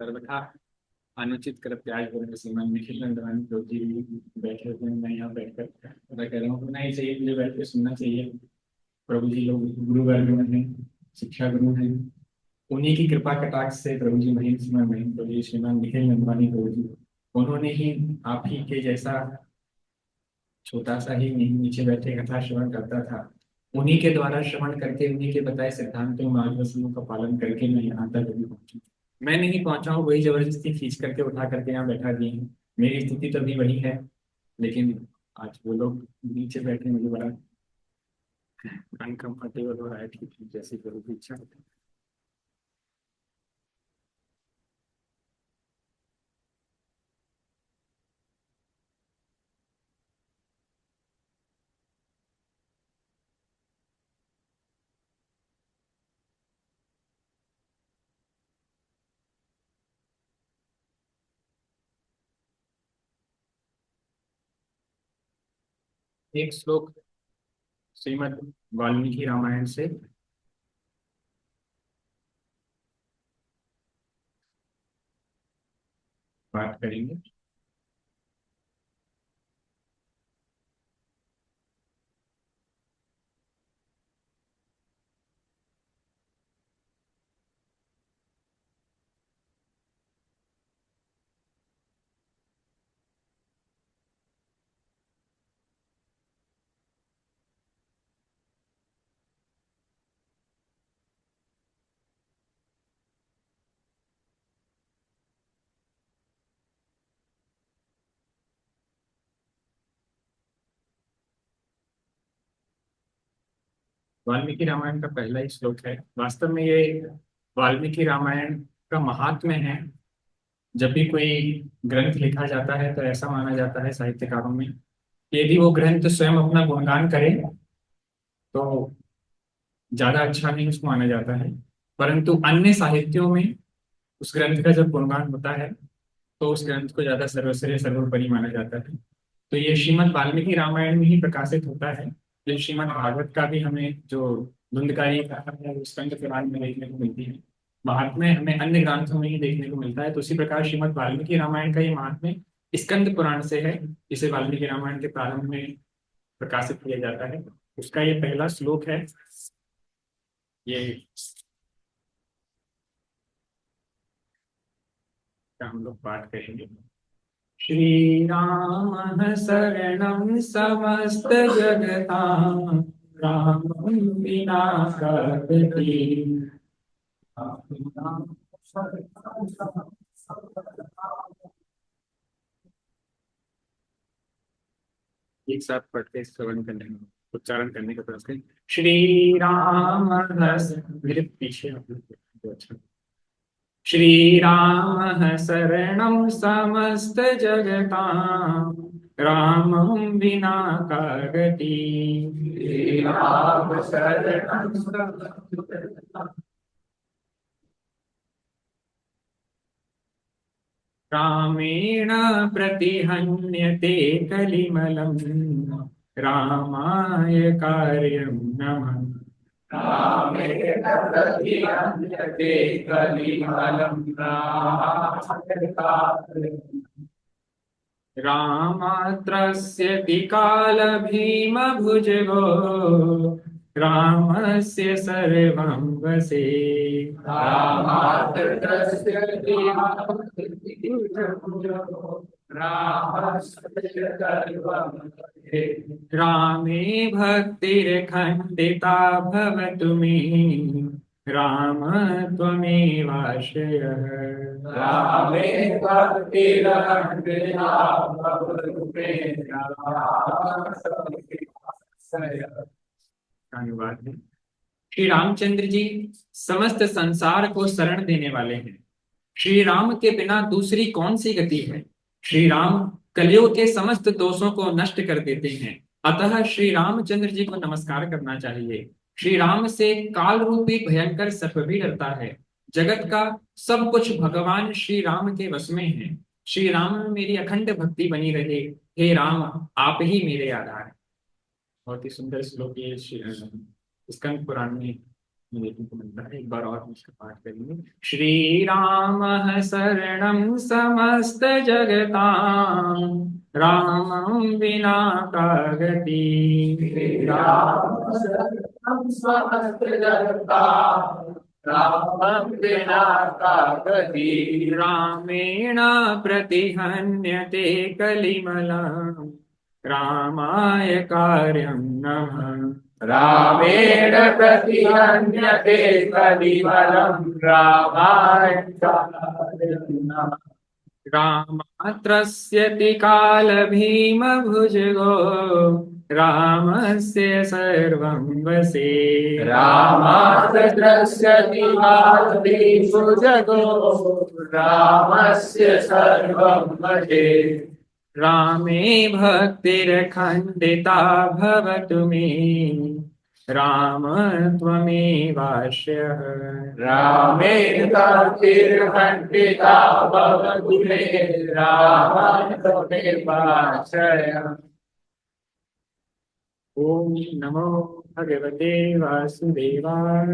सर्वथा अनुचित कर त्याग करने श्रीमान निखिल नंदवानी तो जी बैठे हुए हैं। मैं यहाँ बैठकर मैं कह रहा हूँ सुनना ही चाहिए, मुझे बैठ के सुनना चाहिए। प्रभु जी लोग गुरु वर्ग में हैं, शिक्षा गुरु हैं। उन्हीं की कृपा कटाक्ष से प्रभु जी महेंद्र श्रीमान महेंद्र प्रभु जी श्रीमान निखिल नंदवानी प्रभु जी, उन्होंने ही आप ही के जैसा छोटा सा ही नीचे बैठे कथा श्रवण करता था, उन्हीं के द्वारा श्रवण करके उन्हीं के बताए सिद्धांतों मार्गदर्शनों का पालन करके मैं यहाँ तक अभी पहुंचा। मैं नहीं पहुंचा हूँ, वही जबरदस्ती खींच करके उठा करके यहाँ बैठा दिए हैं। मेरी स्थिति तो अभी वही है, लेकिन आज वो लोग नीचे बैठे मुझे बड़ा अनकंफर्टेबल हो रहा है। ठीक है, जैसी प्रभु की इच्छा होती है। एक श्लोक श्रीमद् वाल्मीकि रामायण से बात करेंगे। वाल्मीकि रामायण का पहला ही श्लोक है। वास्तव में ये वाल्मीकि रामायण का महात्म्य है। जब भी कोई ग्रंथ लिखा जाता है तो ऐसा माना जाता है साहित्यकारों में कि यदि वो ग्रंथ स्वयं अपना गुणगान करे तो ज्यादा अच्छा नहीं उसको माना जाता है, परंतु अन्य साहित्यों में उस ग्रंथ का जब गुणगान होता है तो उस ग्रंथ को ज्यादा सर्वश्रेय सर्वोपरि माना जाता है। तो ये श्रीमद् वाल्मीकि रामायण में ही प्रकाशित होता है। जो श्रीमद् भागवत का भी हमें जो धुंधकारी कथा है वो स्कंद पुराण में देखने को मिलती है, महात्म्य हमें अन्य ग्रंथों में ही देखने को मिलता है। तो उसी प्रकार श्रीमद् वाल्मीकि रामायण का ये महात्म्य स्कंद पुराण से है, इसे वाल्मीकि रामायण के प्रारंभ में प्रकाशित किया जाता है। उसका ये पहला श्लोक है। ये हम लोग पाठ करेंगे। श्री राम शरणं समस्त जगतां, रामं विना करती। एक साथ पढ़ के श्रवण करने में उच्चारण करने का प्रयास करें। श्री राम मेरे पीछे आप लोग तो अच्छा। श्री राम शरणं समस्त जगतां, रामं विना कारति। श्री राम शरणं रामेण प्रतिहन्यते कलिमलं, रामाय कार्यं नमः। रामेण प्रतिहन्यते कलिमलं, रामाय कार्यं। रामात्रस्यति कालभीमभुजगो, रामस्य सर्वं वशे। रामात्रस्यति कालभीमभुजगो, रामस्य सर्वं वशे। रामे भक्तिर्खण्डिता भवतु मे, राम त्वमेवाश्रयः। रामे भक्तिर्खण्डिता भवतु मे, राम त्वमेवाश्रयः। धन्यवाद है। श्री रामचंद्र जी समस्त संसार को शरण देने वाले हैं। श्री राम के बिना दूसरी कौन सी गति है। श्री राम कलियुग के समस्त दोषों को नष्ट कर देते हैं, अतः श्री रामचंद्र जी को नमस्कार करना चाहिए। श्री राम से काल रूपी भयंकर सर्प भी डरता है। जगत का सब कुछ भगवान श्री राम के वश में है। श्री राम में मेरी अखंड भक्ति बनी रहे, हे राम आप ही मेरे आधार। बहुत ही सुंदर श्लोक ये स्कंद पुराण में देखने को मिलता है। एक बार और हम इसका पाठ करेंगे। श्री राम शरणं समस्त जगतां, रामं विना का गति। श्री राम शरणं समस्त जगतां, रामं विना का गति। रामेण प्रतिहन्यते कलिमलं, रामाय कार्यं नमः। रामेण प्रतिहन्यते कलिमलं, रामाय कार्यं नमः। रामात्रस्यति कालभीमभुजगो, रामस्य सर्वं वशे। रामाद्रस्यति कालभीमभुजगो, रामस्य सर्वं वशे। रामे भक्तिर्खण्डिता भवतु मे, राम त्वमेवाश्रयः। रामे भक्तिर्खण्डिता भवतु मे, राम त्वमेवाश्रयः। ओम नमो भगवते वासुदेवाय।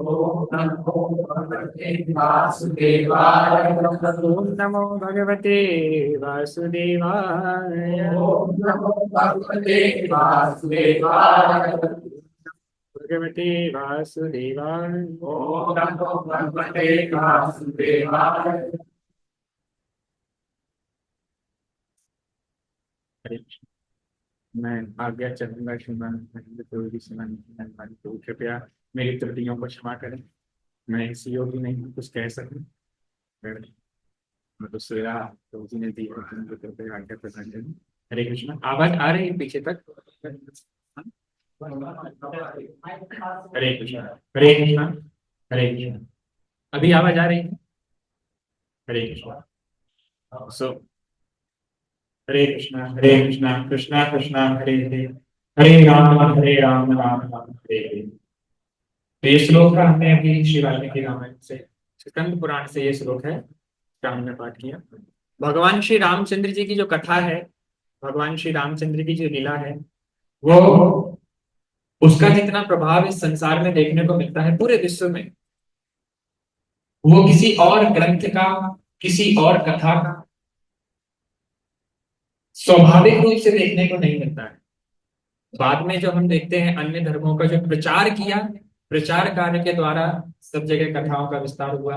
ओम नमो भगवते वासुदेवाय। ओम नमो भगवते वासुदेवाय। ओम नमो भगवते वासुदेवाय। भगवते वासुदेवाय। ओम नमो भगवते वासुदेवाय। हरे कृष्ण। मैं आज्ञा चलूंगा श्रीमान महेंद्र चौधरी श्रीमान हमारी, तो कृपया मेरी त्रुटियों को क्षमा करें। मैं इस योग्य नहीं हूँ कुछ कह सकूं। मैं तो सवेरा तो उसी ने दी है, तुम तो कृपया आज्ञा प्रदान करें। हरे कृष्ण। आवाज आ रही है पीछे तक? हरे कृष्ण। हरे कृष्ण। हरे कृष्ण। अभी आवाज आ रही है? हरे कृष्ण। सो हरे कृष्णा कृष्णा कृष्णा हरे हरे, हरे राम राम राम हरे हरे। तो ये श्लोक का हमने अभी श्री वाल्मीकि रामायण से, स्कंद पुराण से ये श्लोक है जो हमने पाठ किया। भगवान श्री रामचंद्र जी की जो कथा है, भगवान श्री रामचंद्र की जो लीला है, वो उसका जितना प्रभाव इस संसार में देखने को मिलता है पूरे विश्व में, वो किसी और ग्रंथ का, किसी और कथा का स्वाभाविक रूप से देखने को नहीं मिलता है। बाद में जो हम देखते हैं अन्य धर्मों का जो प्रचार किया, प्रचार कार्य के द्वारा सब जगह कथाओं का विस्तार हुआ,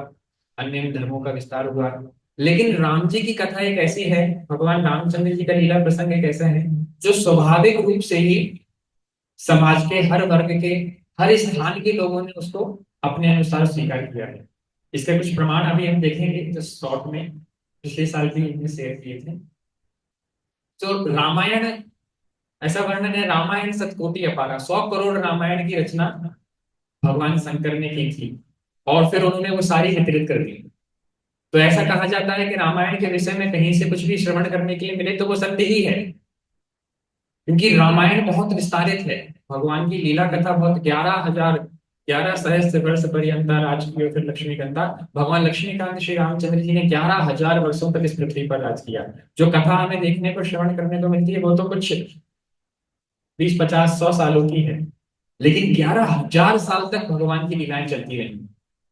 अन्य धर्मों का विस्तार हुआ। लेकिन राम जी की कथा एक ऐसी है, भगवान रामचंद्र जी का लीला प्रसंग एक ऐसा है जो स्वाभाविक रूप से ही समाज के हर वर्ग के, हर स्थान के लोगों ने उसको अपने अनुसार स्वीकार किया है। इसके कुछ प्रमाण अभी हम देखेंगे जो शॉर्ट में पिछले साल भी इनमें शेयर किए थे। तो रामायण, ऐसा वर्णन है, रामायण सतकोटि अपारा, 100 करोड़ रामायण की रचना भगवान शंकर ने की थी और फिर उन्होंने वो सारी वितरित कर दी। तो ऐसा कहा जाता है कि रामायण के विषय में कहीं से कुछ भी श्रवण करने के लिए मिले तो वो सत्य ही है, क्योंकि रामायण बहुत विस्तारित है। भगवान की लीला कथा बहुत 11,000 11 सहस्त्र वर्ष पर्यंता राज किया। फिर लक्ष्मीकांता, भगवान लक्ष्मीकांत श्री रामचंद्र जी ने 11,000 वर्षों तक इस पृथ्वी पर राज किया। जो कथा हमें देखने को, श्रवण करने को मिलती है वो तो कुछ 20, 50, 100 सालों की है, लेकिन 11,000 साल तक भगवान की लीलाएं चलती रही।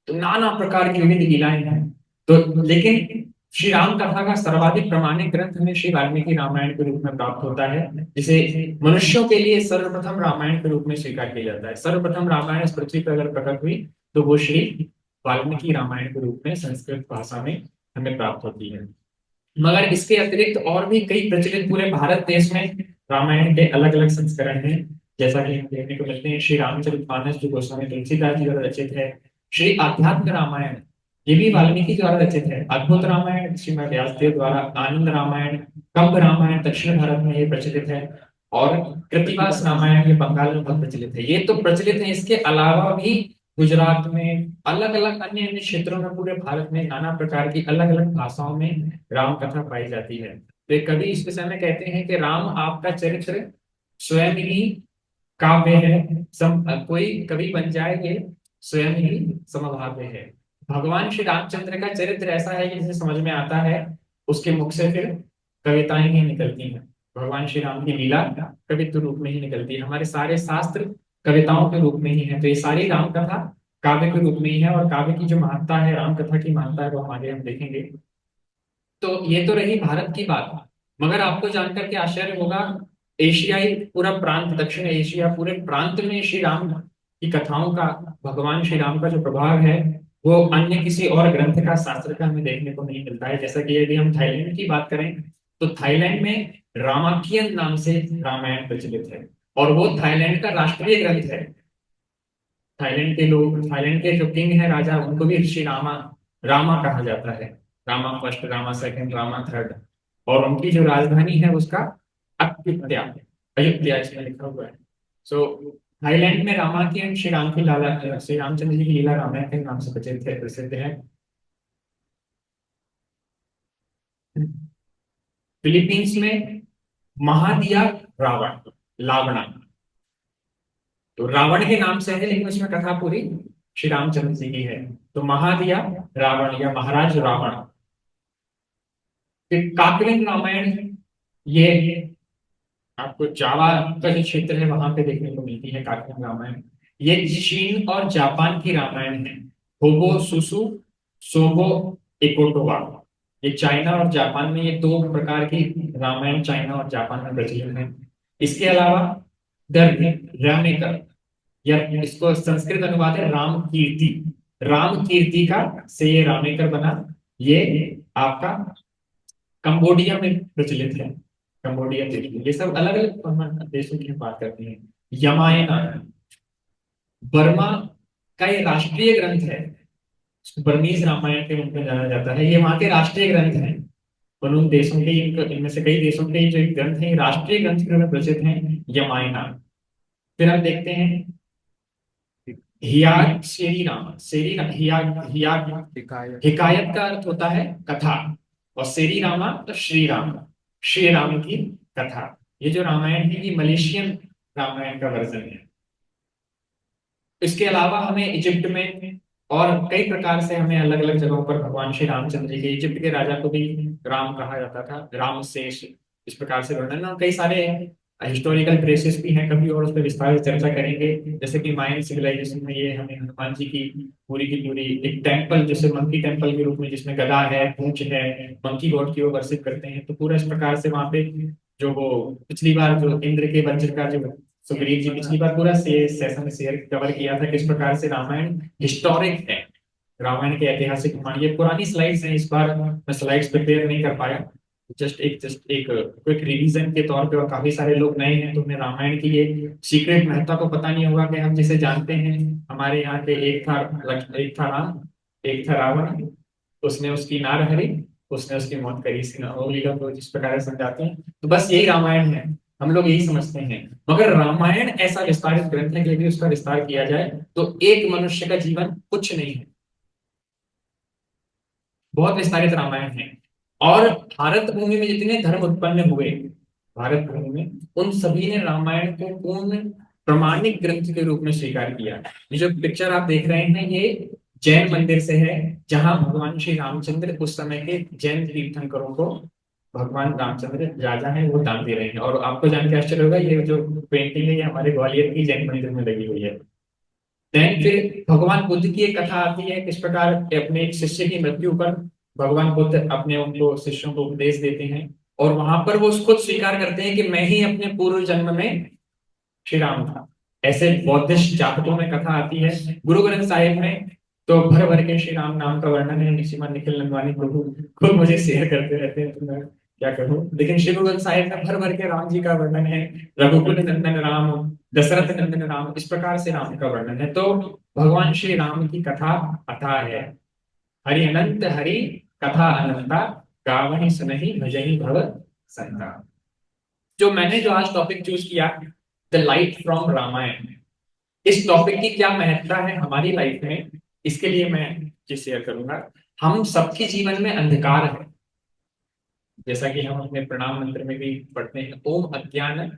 तो नाना प्रकार की विविध लीलाएं हैं। तो लेकिन श्री राम कथा का सर्वाधिक प्रमाणिक ग्रंथ हमें श्री वाल्मीकि रामायण के रूप में प्राप्त होता है, जिसे मनुष्यों के लिए सर्वप्रथम रामायण के रूप में स्वीकार किया जाता है। सर्वप्रथम रामायण इस पृथ्वी पर अगर प्रकट हुई तो वो श्री वाल्मीकि रामायण के रूप में संस्कृत भाषा में हमें प्राप्त होती है। मगर इसके अतिरिक्त और भी कई प्रचलित पूरे भारत देश में रामायण के अलग अलग संस्करण हैं, जैसा कि हम देखने को मिलते हैं। श्री रामचरितमानस जो गोस्वामी तुलसीदास जी द्वारा रचित है, श्री आध्यात्म रामायण ये भी वाल्मीकि द्वारा रचित है, अद्भुत रामायण श्रीमद व्यासदेव द्वारा, आनंद रामायण, कंब रामायण दक्षिण भारत में ये प्रचलित है, और कृतिवास रामायण ये बंगाल में बहुत प्रचलित है। ये तो प्रचलित है, इसके अलावा भी गुजरात में, अलग अलग अन्य अन्य क्षेत्रों में, पूरे भारत में नाना प्रकार की अलग अलग भाषाओं में राम कथा पाई जाती है। तो एक कवि इस विषय में कहते हैं कि राम आपका चरित्र स्वयं ही काव्य है, कोई कवि बन जाए ये स्वयं ही समभाव्य है। भगवान श्री रामचंद्र का चरित्र ऐसा है कि जिसे समझ में आता है उसके मुख से फिर कविताएं ही निकलती हैं। भगवान श्री राम की लीला कवित्व रूप में ही निकलती है। हमारे सारे शास्त्र कविताओं के रूप में ही है। तो ये सारी राम कथा काव्य के रूप में ही है, और काव्य की जो महत्ता है, राम कथा की महत्ता है, वो हम आगे हम देखेंगे। तो ये तो रही भारत की बात। मगर आपको जानकर के आश्चर्य होगा, एशियाई पूरा प्रांत, दक्षिण एशिया पूरे प्रांत में श्री राम की कथाओं का, भगवान श्री राम का जो प्रभाव है, वो अन्य किसी और ग्रंथ का, शास्त्र का हमें देखने को नहीं मिलता है। जैसा कि यदि हम थाईलैंड की बात करें, तो थाईलैंड में रामाकियन नाम से रामायण प्रचलित है, और वो थाईलैंड का राष्ट्रीय ग्रंथ है। थाईलैंड के लोग, थाईलैंड के जो किंग है, राजा, उनको भी ऋषि रामा, रामा कहा जाता है। Rama first, Rama second, Rama third. और उनकी जो राजधानी है उसका अयुत्या, अयुत्या इसमें लिखा हुआ है। सो थाईलैंड में रामा की, श्री राम की लाला, श्री रामचंद्र जी की लीला रामायण के नाम से प्रसिद्ध है। फिलीपींस में महादिया रावण, लावणा, तो रावण के नाम से है, लेकिन उसमें कथा पूरी श्री रामचंद्र जी की है। तो महादिया रावण या महाराज रावण। फिर काकलिंग रामायण, ये आपको जावा का जो क्षेत्र है वहां पे देखने को मिलती है काकलिंग रामायण। ये चीन और जापान की रामायण है। होबो सुसु, सोबो एकोटोवा। ये चाइना और जापान में, ये दो प्रकार की रामायण चाइना और जापान में प्रचलित है। इसके अलावा द रामेकर, या इसको संस्कृत अनुवाद है राम कीर्ति, राम कीर्ति का से ये रामेकर बना। ये आपका कंबोडिया में प्रचलित है। कंबोडिया देश, ये सब अलग अलग देशों की हम बात करते हैं। यमायना बर्मा का ये राष्ट्रीय ग्रंथ है। इसको बर्मीज रामायण के रूप में जाना जाता है। ये वहां के राष्ट्रीय ग्रंथ हैं। और उन देशों के, इनमें से कई देशों के जो ग्रंथ हैं, राष्ट्रीय ग्रंथ के रूप में प्रसिद्ध हैं, यमायना। फिर हम देखते हैं हियाग शेरी राम, शेरी हियाग, हियाग हिकायत का अर्थ होता है कथा, और शेरी रामा तो श्री राम, श्री राम की कथा। ये जो रामायण है, ये मलेशियन रामायण का वर्जन है। इसके अलावा हमें इजिप्ट में और कई प्रकार से, हमें अलग अलग जगहों पर भगवान श्री रामचंद्र जी के, इजिप्ट के राजा को भी राम कहा जाता था, राम शेष, इस प्रकार से वर्णन। और कई सारे हिस्टोरिकल प्लेसेस भी हैं, कभी और उस पर विस्तार से चर्चा करेंगे। जैसे कि मायन सिविलाइजेशन में ये हमें हनुमान जी की पूरी एक टेम्पल, जैसे मंकी टेम्पल के रूप में, जिसमें गदा है, पूंछ है, मंकी गॉड की वो वर्शिप करते हैं। तो पूरा इस प्रकार से वहां पे, जो वो पिछली बार जो इंद्र के वज्र का जो सुग्रीव जी, पिछली बार पूरा सेशन शेयर कवर किया था, किस प्रकार से रामायण हिस्टोरिक है, रामायण के ऐतिहासिक प्रमाण। ये पुरानी स्लाइड्स हैं, इस बार मैं स्लाइड्स प्रिपेयर नहीं कर पाया, जस्ट एक क्विक रिवीजन के तौर पे। और काफी सारे लोग नए हैं, तो उन्हें रामायण की ये सीक्रेट महत्ता को पता नहीं होगा कि हम जिसे जानते हैं, हमारे यहाँ के एक था राम, एक था रावण, उसने उसकी नार हरी, उसने उसकी मौत करी, इसी लीला को जिस प्रकार से समझाते हैं। तो बस यही रामायण है, हम लोग यही समझते हैं। मगर रामायण ऐसा विस्तारित ग्रंथ है कि यदि उसका विस्तार किया जाए तो एक मनुष्य का जीवन कुछ नहीं है। बहुत विस्तारित रामायण है। और भारत भूमि में जितने धर्म उत्पन्न हुए, भारत भूमि में, उन सभी ने रामायण को पूर्ण प्रमाणिक ग्रंथ के रूप में स्वीकार किया। ये जो पिक्चर आप देख रहे हैं, ये जैन मंदिर से है, जहां भगवान श्री रामचंद्र उस समय के जैन तीर्थंकरों को भगवान रामचंद्र राजा है वो दान दे रहे हैं। और आपको जान के आश्चर्य होगा, ये जो पेंटिंग है, ये हमारे ग्वालियर की जैन मंदिर में लगी हुई है। देन फिर भगवान बुद्ध की एक कथा आती है, किस प्रकार अपने एक शिष्य की मृत्यु पर भगवान बुद्ध अपने उनको शिष्यों को उपदेश देते हैं, और वहां पर वो खुद स्वीकार करते हैं कि मैं ही अपने पूर्व जन्म में श्री राम था। ऐसे बौद्धिस्ट जातकों में कथा आती है। गुरु ग्रंथ साहिब में तो भर भर के श्री राम नाम का वर्णन है। श्रीमान निखिल नंदवानी प्रभु खुद मुझे शेयर करते रहते हैं, तो मैं क्या करूं। लेकिन श्री गुरु ग्रंथ साहिब में भर भर के राम जी का वर्णन है। रघुकुल नंदन राम, दशरथ नंदन राम, इस प्रकार से राम का वर्णन है। तो भगवान श्री राम की कथा अथाह है। हरि अनंत हरि कथा अनंता, गावहि सुनहि भजहि भव संता। जो मैंने जो आज टॉपिक चूज किया, द लाइट फ्रॉम रामायण, इस टॉपिक की क्या महत्ता है हमारी लाइफ में, इसके लिए मैं ये शेयर करूंगा। हम सबके जीवन में अंधकार है, जैसा कि हम अपने प्रणाम मंत्र में भी पढ़ते हैं, ओम अज्ञान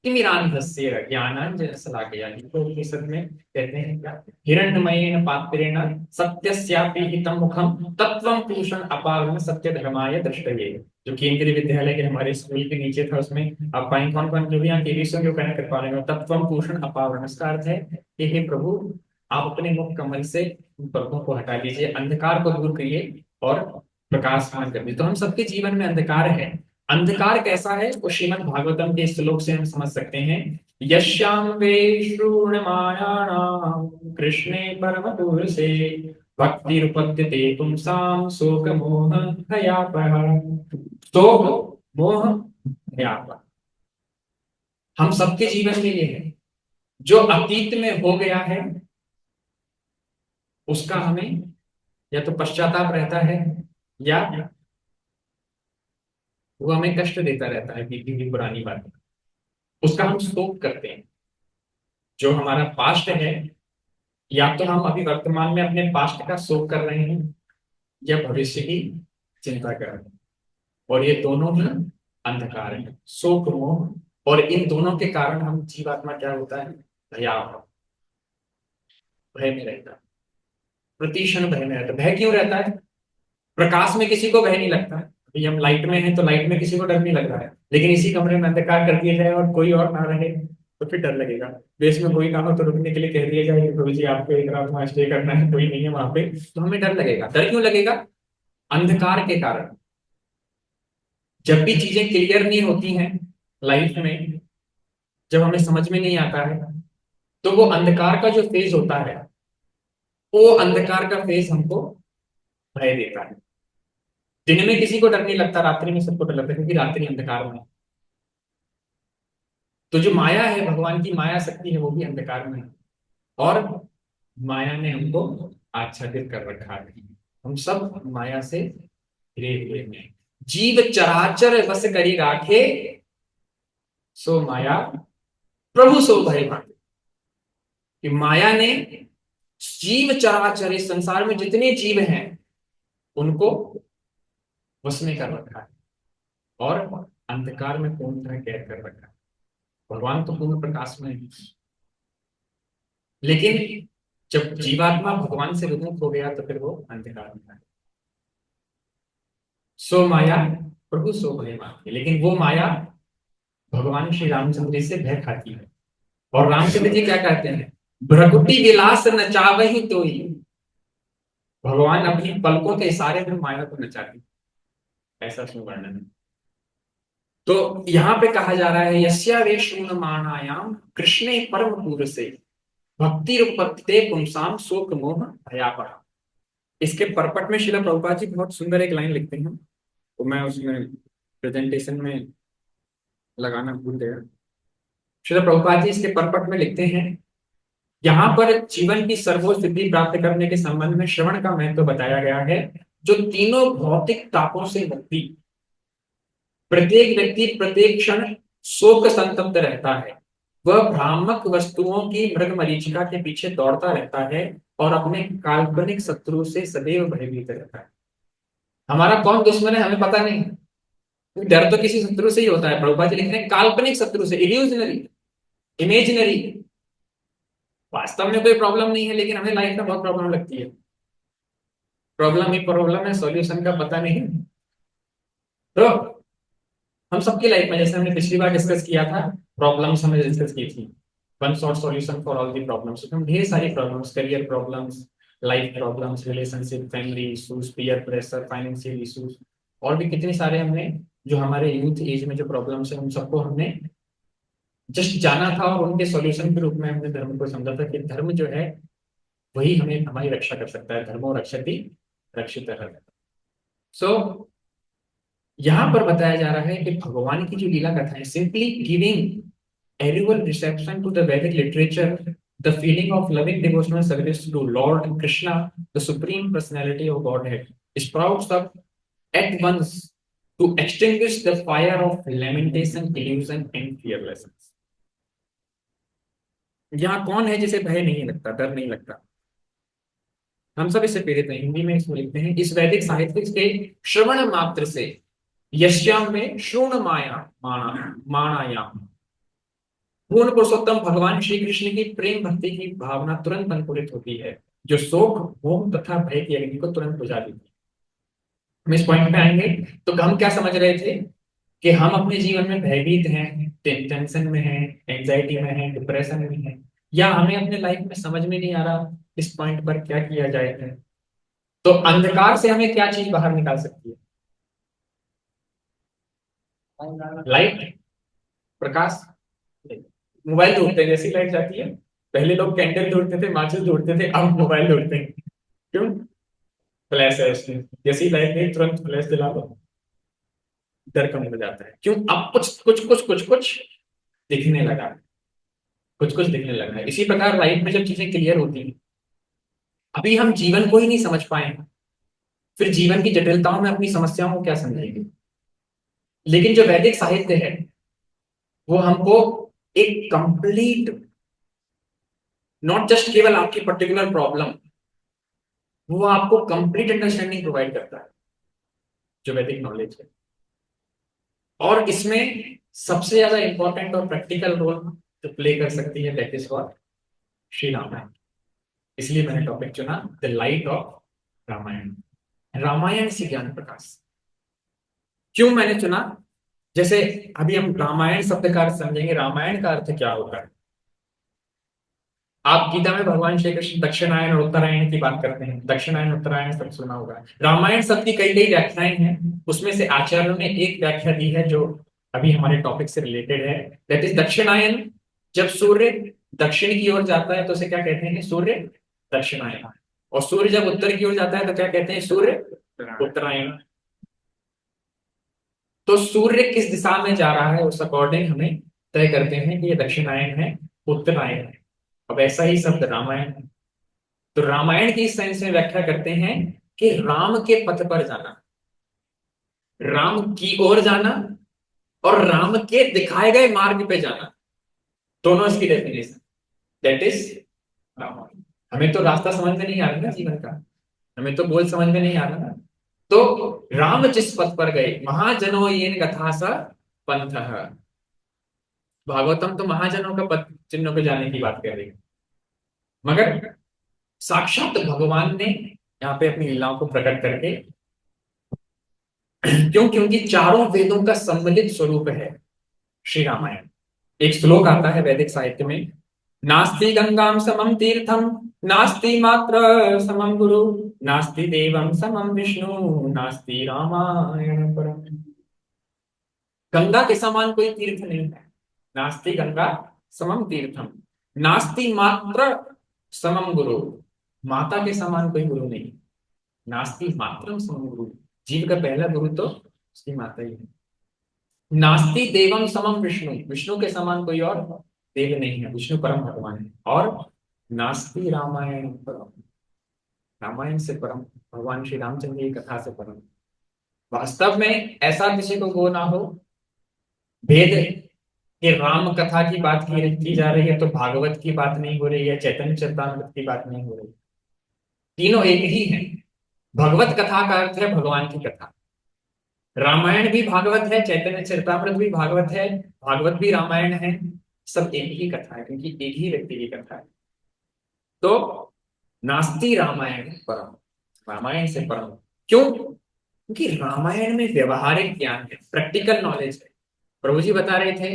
तिमिरान्धस्य ज्ञानांजनशलाकया। तो उपनिषद में कहते हैं क्या, हिरण्मयेन पात्रेण सत्यस्यापि हितं मुखं तत्त्वं पुरुषं अपावरं सत्य धर्माय दृष्टये। जो केंद्रीय विद्यालय के हमारे स्कूल के नीचे था, उसमें आप पाएंगे कौन कौन जो भी यहाँ केवीएस के ऊपर कर पा रहे हो। तत्वम पूषण अपावरण, इसका अर्थ है कि हे प्रभु, आप अपने मुख कमल से उन पर्दों को हटा लीजिए, अंधकार को दूर करिए और प्रकाशमान कर दीजिए। तो हम सबके जीवन में अंधकार है। अंधकार कैसा है वो श्रीमद् भागवतम के श्लोक से हम समझ सकते हैं। यश्याम वे श्रूणमायाणाम कृष्णे परम पुरुषे भक्तिरुपद्यते पुंसां शोक मोह भयापः। शोक मोह भयापः हम सबके जीवन में ये है। जो अतीत में हो गया है उसका हमें या तो पश्चाताप रहता है, या वो हमें कष्ट देता रहता है बीती हुई पुरानी बात, उसका हम शोक करते हैं। जो हमारा पास्ट है, या तो हम अभी वर्तमान में अपने पास्ट का शोक कर रहे हैं या भविष्य की चिंता कर रहे हैं, और ये दोनों ही अंधकार है, शोक मोह। और इन दोनों के कारण हम जीवात्मा क्या होता है, भयावह, भय में रहता है, प्रतिक्षण भय में रहता है। भय क्यों रहता है? प्रकाश में किसी को भय नहीं लगता है। अभी हम लाइट में हैं तो लाइट में किसी को डर नहीं लग रहा है, लेकिन इसी कमरे में अंधकार कर दिया जाए और कोई और ना रहे तो फिर डर लगेगा। देश में कोई ना हो तो रुकने के लिए कह दिया जाए कि प्रभु जी आपको एक रात वहां स्टे करना है, कोई नहीं है वहां पे, तो हमें डर लगेगा। डर क्यों लगेगा? अंधकार के कारण। जब भी चीजें क्लियर नहीं होती हैं लाइफ में, जब हमें समझ में नहीं आता है, तो वो अंधकार का जो फेज होता है, वो अंधकार का फेज हमको भय देता है। दिन में किसी को डर नहीं लगता, रात्रि में सबको डर लगता है, क्योंकि रात्रि अंधकार में है। तो जो माया है, भगवान की माया शक्ति है, वो भी अंधकार में है, और माया ने हमको आच्छादित कर रखा है। हम सब माया से घिरे हुए हैं। जीव चराचर बस करी राखे, सो माया प्रभु सो भय भागे। कि माया ने जीव चराचर, इस संसार में जितने जीव हैं उनको वश में कर रखा है, और अंधकार में पूर्ण तरह कैद कर रखा है। भगवान तो पूर्ण प्रकाश में है, लेकिन जब जीवात्मा भगवान से विमुख हो गया तो फिर वो अंधकार में है। सो माया प्रभु सो भय भागे। लेकिन वो माया भगवान श्री रामचंद्र जी से भय खाती है। और रामचंद्र जी क्या कहते हैं? भ्रकुटी विलास नचावहि तोई। भगवान अपनी पलकों के इशारे में माया को नचाती, ऐसा उसमें वर्णन है। तो यहाँ पे कहा जा रहा है यस्या वे शून्यमानायाम कृष्णे परम पुरुषे भक्ति रूपते पुंसाम शोक मोह भयापः। इसके परपट में श्रील प्रभुपाद जी बहुत सुंदर एक लाइन लिखते हैं, तो मैं उसमें प्रेजेंटेशन में लगाना भूल गया। श्रील प्रभुपाद जी इसके परपट में लिखते हैं, यहाँ पर जीवन की सर्वोच्च सिद्धि प्राप्त करने के संबंध में श्रवण का महत्व बताया गया है। जो तीनों भौतिक तापों से मुक्ति, प्रत्येक व्यक्ति प्रत्येक क्षण शोक संतप्त रहता है, वह भ्रामक वस्तुओं की मृग मरीचिका के पीछे दौड़ता रहता है और अपने काल्पनिक शत्रु से सदैव भयभीत रहता है। हमारा कौन दुश्मन है हमें पता नहीं, डर तो किसी शत्रु से ही होता है। प्रभुपाद जी लिख रहे हैं काल्पनिक शत्रु से, इल्यूजनरी, इमेजिनरी। वास्तव में कोई प्रॉब्लम नहीं है, लेकिन हमें लाइफ में बहुत प्रॉब्लम लगती है। प्रॉब्लम ही प्रॉब्लम है, सॉल्यूशन का पता नहीं। तो हम सबकी लाइफ में, जैसे हमने पिछली बार डिस्कस किया था, प्रॉब्लम्स हमने डिस्कस की थी, one short solution for all the problems. हम ढेर सारी problems, career problems, life problems, relationship, family issues, peer pressure, financial issues, और भी कितने सारे हमने, जो हमारे यूथ एज में जो प्रॉब्लम्स है, उन सबको हमने जस्ट जाना था, और उनके सॉल्यूशन के रूप में हमने धर्म को समझा था कि धर्म जो है वही हमें हमारी रक्षा कर सकता है। धर्मो रक्षति रक्षित है। सो यहां पर बताया जा रहा है कि भगवान की जो लीला कथा है, simply giving annual reception to the Vedic literature, the feeling of loving devotional service to Lord Krishna, the supreme personality of Godhead, sprouts up at once to extinguish the fire of lamentation, illusion and fearlessness. यहाँ कौन है जिसे भय नहीं लगता, डर नहीं लगता? हम सब इससे पीड़ित हैं। हिंदी में इसको लिखते हैं, इस वैदिक साहित्य के श्रवण मात्र से यश्याम में श्रोण माया माणायाम पूर्ण पुरुषोत्तम भगवान श्री कृष्ण की प्रेम भक्ति की भावना तुरंत अंकुरित होती है, जो शोक मोह तथा भय की अग्नि को तुरंत बुझा देती है। हम इस पॉइंट पे आएंगे। तो हम क्या समझ रहे थे कि हम अपने जीवन में भयभीत हैं, टेंशन में हैं, एंजाइटी में हैं, डिप्रेशन में हैं, या हमें अपने लाइफ में समझ में नहीं आ रहा इस पॉइंट पर क्या किया जाए। तो अंधकार से हमें क्या चीज बाहर निकाल सकती है? लाइट, प्रकाश। मोबाइल ढूंढते हैं, जैसी लाइट जाती है, पहले लोग कैंडल ढूंढते थे, माचिस ढूंढते थे, अब मोबाइल ढूंढते हैं। क्यों? फ्लैश है उसमें, जैसी लाइट गई तुरंत फ्लैश जला दो, डर कम हो जाता है। क्यों? अब कुछ दिखने लगा है, कुछ कुछ दिखने लगा है। इसी प्रकार लाइफ में जब चीजें क्लियर होती हैं, अभी हम जीवन को ही नहीं समझ पाए, फिर जीवन की जटिलताओं में अपनी समस्याओं को क्या समझेंगे? लेकिन जो वैदिक साहित्य है वो हमको एक कंप्लीट, नॉट जस्ट केवल आपकी पर्टिकुलर प्रॉब्लम, वो आपको कंप्लीट अंडरस्टैंडिंग प्रोवाइड करता है, जो वैदिक नॉलेज है। और इसमें सबसे ज्यादा इंपॉर्टेंट और प्रैक्टिकल रोल जो प्ले कर सकती है that is what? Shri Ramayana. इसलिए मैंने टॉपिक चुना, the light of Ramayana. Ramayana से ज्ञान प्रकाश। क्यों मैंने चुना? जैसे अभी हम रामायण शब्द का अर्थ समझेंगे, रामायण का अर्थ क्या होता है। आप गीता में भगवान श्री कृष्ण दक्षिणायन और उत्तरायण की बात करते हैं, दक्षिणायन उत्तरायण सब सुना होगा। रामायण शब्द की कई कई व्याख्याएं हैं, उसमें से आचार्यों ने एक व्याख्या दी है जो अभी हमारे टॉपिक से रिलेटेड है, दैट इज दक्षिणायन। जब सूर्य दक्षिण की ओर जाता है तो उसे क्या कहते हैं? सूर्य दक्षिणायन। और सूर्य जब उत्तर की ओर जाता है तो क्या कहते हैं? सूर्य उत्तरायण। तो सूर्य किस दिशा में जा रहा है उस अकॉर्डिंग हमें तय करते हैं कि ये दक्षिणायन है, उत्तरायण है। अब ऐसा ही शब्द रामायण है। तो रामायण की इस सेंस में व्याख्या करते हैं कि राम के पथ पर जाना, राम की ओर जाना, और राम के दिखाए गए मार्ग पे जाना, दोनों इसकी डेफिनेशन, दैट इज रामायण। हमें तो रास्ता समझ में नहीं आ रहा ना जीवन का, हमें तो बोल समझ में नहीं आ रहा ना। तो राम जिस पथ पर गए, महाजनो येन गथा स पंथः। भागवतम तो महाजनों का पथ चिन्हों पे जाने की बात कर रही है, मगर साक्षात भगवान ने यहाँ पे अपनी लीलाओं को प्रकट करके, क्यों? क्योंकि चारों वेदों का सम्मिलित स्वरूप है श्री रामायण। एक श्लोक आता है वैदिक साहित्य में, नास्ति गंगाम समम तीर्थम, नास्ति मात्र समम गुरु, नास्ति देवम समम विष्णु, नास्ति रामायण परम। गंगा के समान कोई तीर्थ नहीं है, नास्ति गंगा समम तीर्थम, नास्ति मात्र समम गुरु, माता के समान कोई गुरु नहीं, नास्ति मात्रम समम गुरु, जीव का पहला गुरु तो उसकी माता ही है। नास्ति देवम समम विष्णु, विष्णु के समान कोई और देव नहीं है, विष्णु परम भगवान है। और नास्ति रामायण परम, रामायण से परम, भगवान श्री रामचंद्र की कथा से परम। वास्तव में ऐसा किसी को वो ना हो भेद कि राम कथा की बात की जा रही है तो भागवत की बात नहीं हो रही है, चैतन्य चरितामृत की बात नहीं हो रही। तीनों एक ही है। भगवत कथा का अर्थ है भगवान की कथा। रामायण भी भागवत है, चैतन्य चरितामृत भी भागवत है, भागवत भी रामायण है, सब एक ही कथा है क्योंकि एक ही व्यक्ति की कथा है। तो नास्ति रामायण परम, रामायण से परम। क्यों? क्योंकि रामायण में व्यवहारिक ज्ञान है, प्रैक्टिकल नॉलेज है। प्रभु जी बता रहे थे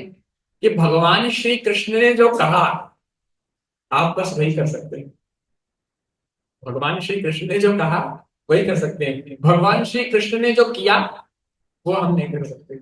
कि भगवान श्री कृष्ण ने जो कहा आप बस वही कर सकते हैं, भगवान श्री कृष्ण ने जो कहा वही कर सकते हैं, भगवान श्री कृष्ण ने जो किया वो हम नहीं कर सकते,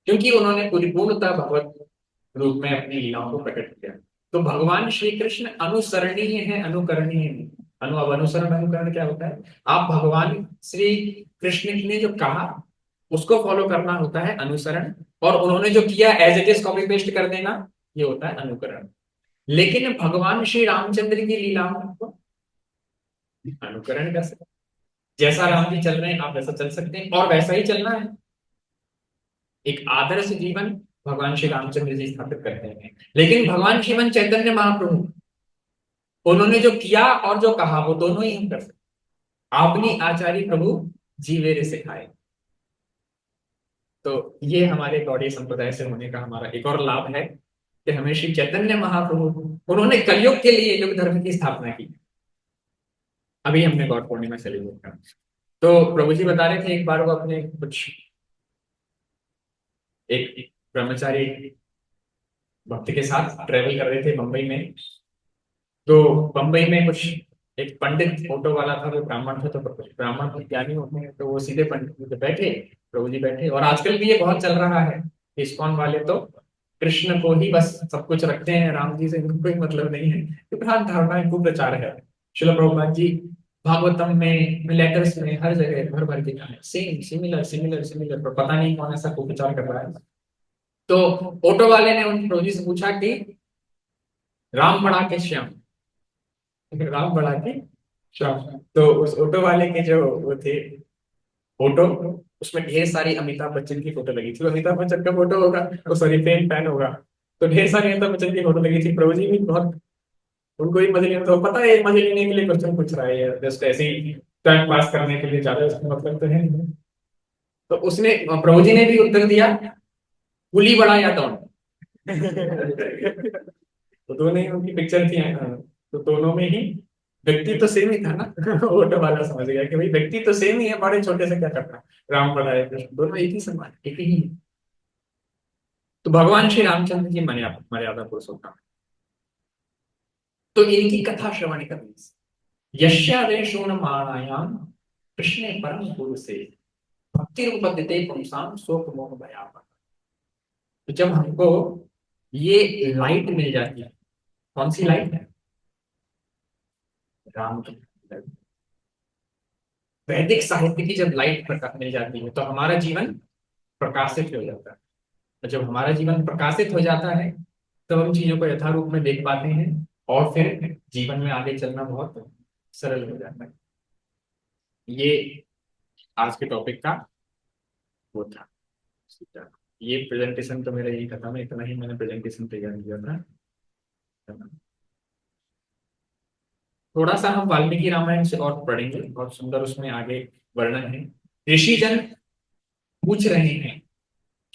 क्योंकि उन्होंने परिपूर्णता भगवत रूप में अपनी लीलाओं को प्रकट किया। तो भगवान श्री कृष्ण अनुसरणीय है, अनुकरणीय नहीं। अब अनुसरण अनुकरण क्या होता है? आप भगवान श्री कृष्ण ने जो कहा उसको फॉलो करना होता है अनुसरण, और उन्होंने जो किया as it is copy paste कर देना, ये होता है अनुकरण। लेकिन भगवान श्री रामचंद्र की लीलाओं को अनुकरण कर सकते, जैसा राम जी चल रहे हैं आप वैसा चल सकते हैं, और वैसा ही चलना है। एक आदर्श जीवन भगवान श्री रामचंद्र जी स्थापित करते हैं। लेकिन भगवान श्रीमन चैतन्य महाप्रभु, उन्होंने जो किया और जो कहा वो दोनों ही हम कर सकते। आपनी आचार्य प्रभु जीवेरे सिखाए। तो ये हमारे गौड़ीय संप्रदाय से होने का हमारा एक और लाभ है कि हमें श्री चैतन्य महाप्रभु, उन्होंने कलयुग के लिए युग धर्म की स्थापना की। अभी हमने गौर पूर्णिमा सेलिब्रेट करा। तो प्रभु जी बता रहे थे, एक बार वो अपने कुछ एक ब्रह्मचारी भक्त के साथ ट्रेवल कर रहे थे बम्बई में। तो बम्बई में कुछ एक पंडित ऑटो वाला था, वो ब्राह्मण था, तो ब्राह्मण तो ज्ञानी होते हैं, तो वो सीधे पंडित पे बैठे, प्रभु जी बैठे। और आजकल भी ये बहुत चल रहा है, इस्कॉन वाले तो कृष्ण को ही बस सब कुछ रखते हैं, राम जी से इनको कोई मतलब नहीं है। तो भ्रांत धारणाएं खूब प्रचार है। श्रील प्रभुपाद जी भागवतम में, लेटर्स में, हर जगह भर भर के सेम सिमिलर सिमिलर सिमिलर, पर पता नहीं कौन ऐसा कुप्रचार कर रहा है। तो ऑटो वाले ने उन प्रभु जी से पूछा कि राम बड़ा के श्याम, राम बड़ा के श्याम। तो उस ऑटो वाले के जो वो थे फोटो, उसमें ढेर सारी अमिताभ बच्चन की फोटो लगी थी। तो अमिताभ बच्चन का फोटो होगा, तो सॉरी फैन फैन होगा, तो ढेर सारी अमिताभ बच्चन की फोटो लगी थी। प्रभु जी भी बहुत, उनको ही मजे लेने, तो पता है ये मजे लेने के लिए क्वेश्चन पूछ रहा है, जस्ट ऐसे ही टाइम पास करने के लिए, ज्यादा उसका मतलब तो है नहीं। तो उसने, प्रभु जी ने भी उत्तर दिया, पुली बड़ा या डॉन। तो दोनों ही उनकी पिक्चर थी, तो दोनों में ही व्यक्ति तो सेम ही था ना। ऑटो वाला समझ गया कि भाई व्यक्ति तो सेम ही है, बड़े छोटे से क्या करना है, राम बड़ा है कृष्ण, दोनों एक ही समान, एक ही है। तो भगवान श्री रामचंद्र जी मर्यादा मर्यादा पुरुषोत्तम है। तो इनकी कथा श्रवण करने से यश्यावेशोन्मानायाम कृष्णे परम पुरुषे भक्तिरुपद्यते पुंसाम शोक मोह भयापः। तो जब हमको ये लाइट मिल जाती है, कौन सी लाइट है? राम की लाइट। वैदिक साहित्य की जब लाइट मिल जाती है तो हमारा जीवन प्रकाशित हो जाता है। और जब हमारा जीवन प्रकाशित हो जाता है तब हम चीजों को यथारूप में देख पाते हैं, और फिर जीवन में आगे चलना बहुत सरल हो जाता है। ये आज के टॉपिक का वो था। ये प्रेजेंटेशन तो मेरा यही खत्म है, इतना ही मैंने प्रेजेंटेशन तैयार किया था। थोड़ा सा हम वाल्मीकि रामायण से और पढ़ेंगे, बहुत सुंदर उसमें आगे वर्णन है। ऋषिजन पूछ रहे हैं,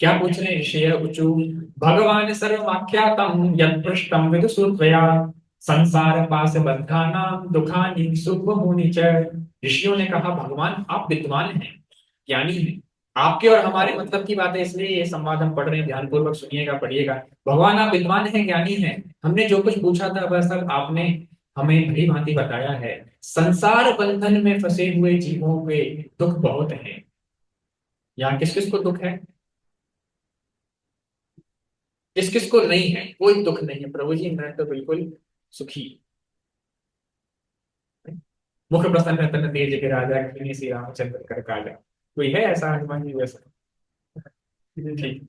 क्या पूछ रहे हैं? ऋषय ऊचु भगवान सर्वमाख्यातम यत् पृष्टम विदुषु त्वया संसार पास बद्धानां दुखानि सुखमुनि च। ऋषियों ने कहा, भगवान आप विद्वान हैं, ज्ञानी हैं, आपके और हमारे मतलब की बात है, इसलिए ये संवाद हम पढ़ रहे हैं, ध्यानपूर्वक सुनिएगा, पढ़िएगा। भगवान आप विद्वान हैं, ज्ञानी हैं, हमने जो कुछ पूछा था वह सब आपने हमें भली भांति बताया है। संसार बंधन में फंसे हुए जीवों के दुख बहुत हैं। यहाँ किस किस को दुख है? किस किस को नहीं है? कोई दुख नहीं है प्रभु जी, मैं तो बिल्कुल सुखी। मुख प्रसन्न तन तेज के राजा, कीन्ही श्री रामचंद्र कर काजा। कोई है ऐसा हनुमान जी वैसा? ठीक।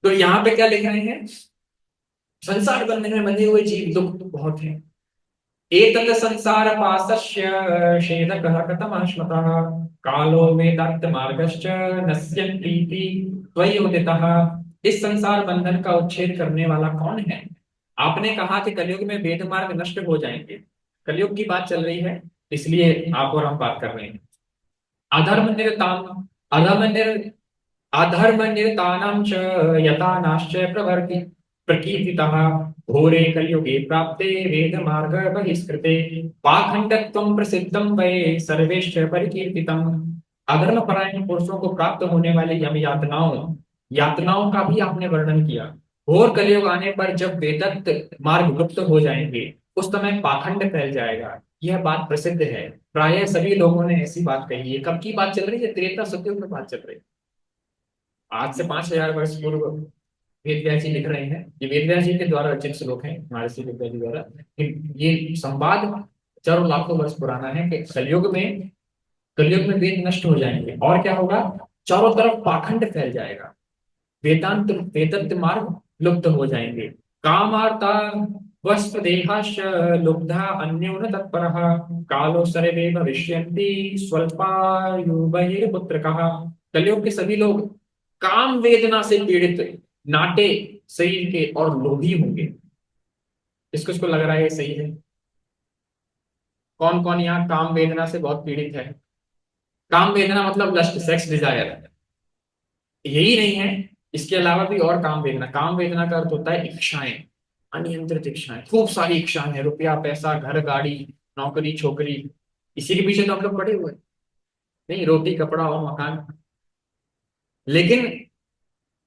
तो यहाँ पे क्या लिख रहे हैं? संसार बंधन में बंधे हुए जीव दुख तो बहुत है। एतद संसार पासस्य छेदकः कथमाश्मतः कालो वेदांत मार्गश्च नश्यन्तीति त्वयोदितः। इस संसार बंधन का उच्छेद करने वाला कौन है? आपने कहा कि कलयुग में वेद मार्ग नष्ट हो जाएंगे, कलयुग की बात चल रही है, इसलिए आप और हम बात कर रहे हैं। अधर्म निरताम अधर्म निर अधर्म निरतानां च यथा नाश्च प्रभर्ति प्रकीर्तितः घोरे कलियुगे प्राप्ते वेद मार्ग बहिष्कृते पाखंडत्वं प्रसिद्धं वै सर्वेश्च परिकीर्तितम्। अधर्म परायण पुरुषों को प्राप्त होने वाले यम यातनाओं यातनाओं का भी आपने वर्णन किया। घोर कलियुग आने पर जब वेदत्त मार्ग लुप्त हो जाएंगे उस समय पाखंड फैल जाएगा, यह बात प्रसिद्ध है। प्राय सभी लोगों ने ऐसी बात कही है। कब की बात चल रही है? त्रेता सतयुग में बात चल रही है। आज से 5,000 वर्ष पूर्व वेद व्यास जी लिख रहे हैं। ये वेद व्यास जी के द्वारा रचित श्लोक है, महर्षि वेद व्यास जी द्वारा। ये संवाद हजारों लाखों वर्ष पुराना है कि कलयुग में वेद नष्ट हो जाएंगे और क्या होगा? चारों तरफ पाखंड फैल जाएगा, वेदांत वेदत्त मार्ग लुप्त हो जाएंगे। कामार्ता वस्पदेहाश्च लुब्धा अन्योन तत्परः कालो सर्वे भविष्यन्ति स्वल्पायु बहिर्पुत्रकः। कलयुग के सभी लोग काम वेदना से पीड़ित, नाटे शरीर के और लोभी होंगे। किसको इसको लग रहा है ये सही है? कौन कौन यहाँ काम वेदना से बहुत पीड़ित है? काम वेदना मतलब लस्ट, सेक्स डिजायर, यही नहीं है, इसके अलावा भी और काम वेदना। काम वेदना का अर्थ होता है इच्छाएं, अनियंत्रित इच्छाएं, खूब सारी इच्छाएं हैं, रुपया पैसा घर गाड़ी नौकरी छोकरी, इसी के पीछे तो हम लोग पड़े हुए हैं। नहीं, रोटी कपड़ा और मकान, लेकिन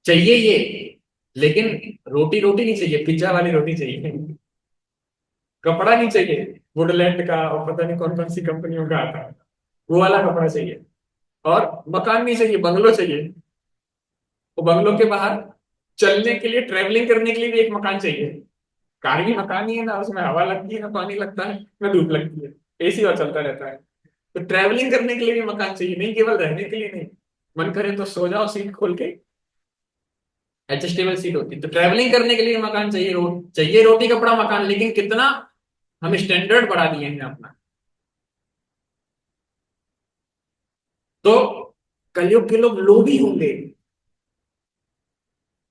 चाहिए ये, लेकिन रोटी रोटी नहीं चाहिए, पिज्जा वाली रोटी चाहिए। कपड़ा नहीं चाहिए वुडलैंड का और पता नहीं कौन कौन सी कंपनियों का आता है, वो वाला कपड़ा चाहिए। और मकान नहीं चाहिए, बंगलो चाहिए। वो बंगलों के बाहर चलने के लिए, ट्रेवलिंग करने के लिए भी एक मकान चाहिए। कार भी मकान ही है ना, उसमें हवा लगती है ना, पानी लगता है ना, धूप लगती है, एसी और चलता रहता है। तो ट्रेवलिंग करने के लिए भी मकान चाहिए, नहीं केवल रहने के लिए नहीं। मन करे तो सो जाओ सीट खोल के, एडजस्टेबल सीट होती है। तो ट्रेवलिंग करने के लिए मकान चाहिए, चाहिए रोटी कपड़ा मकान, लेकिन कितना हम स्टैंडर्ड बढ़ा दिए हैं अपना। तो कलयुग के लोग लोभी होंगे।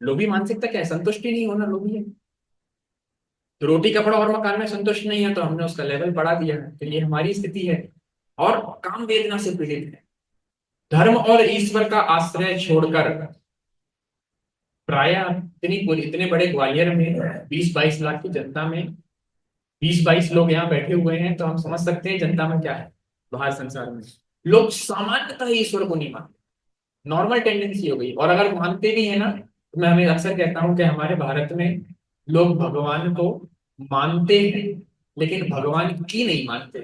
लोभी मानसिकता क्या है? संतुष्टि नहीं होना लोभी है। तो रोटी कपड़ा और मकान में संतुष्ट नहीं है तो हमने उसका लेवल बढ़ा दिया है, तो ये हमारी स्थिति है। और काम वेदना से पीड़ित है। धर्म और ईश्वर का आश्रय छोड़कर, प्राय इतने बड़े ग्वालियर में 20-22 लाख की जनता में 20-22 लोग यहाँ बैठे हुए हैं, तो हम समझ सकते हैं जनता में क्या है। बाहर संसार में लोग सामान्यतः ईश्वर को नहीं मानते, नॉर्मल टेंडेंसी हो गई। और अगर मानते भी है ना, तो मैं हमें अक्सर कहता हूं कि हमारे भारत में लोग भगवान को मानते हैं, लेकिन भगवान की नहीं मानते।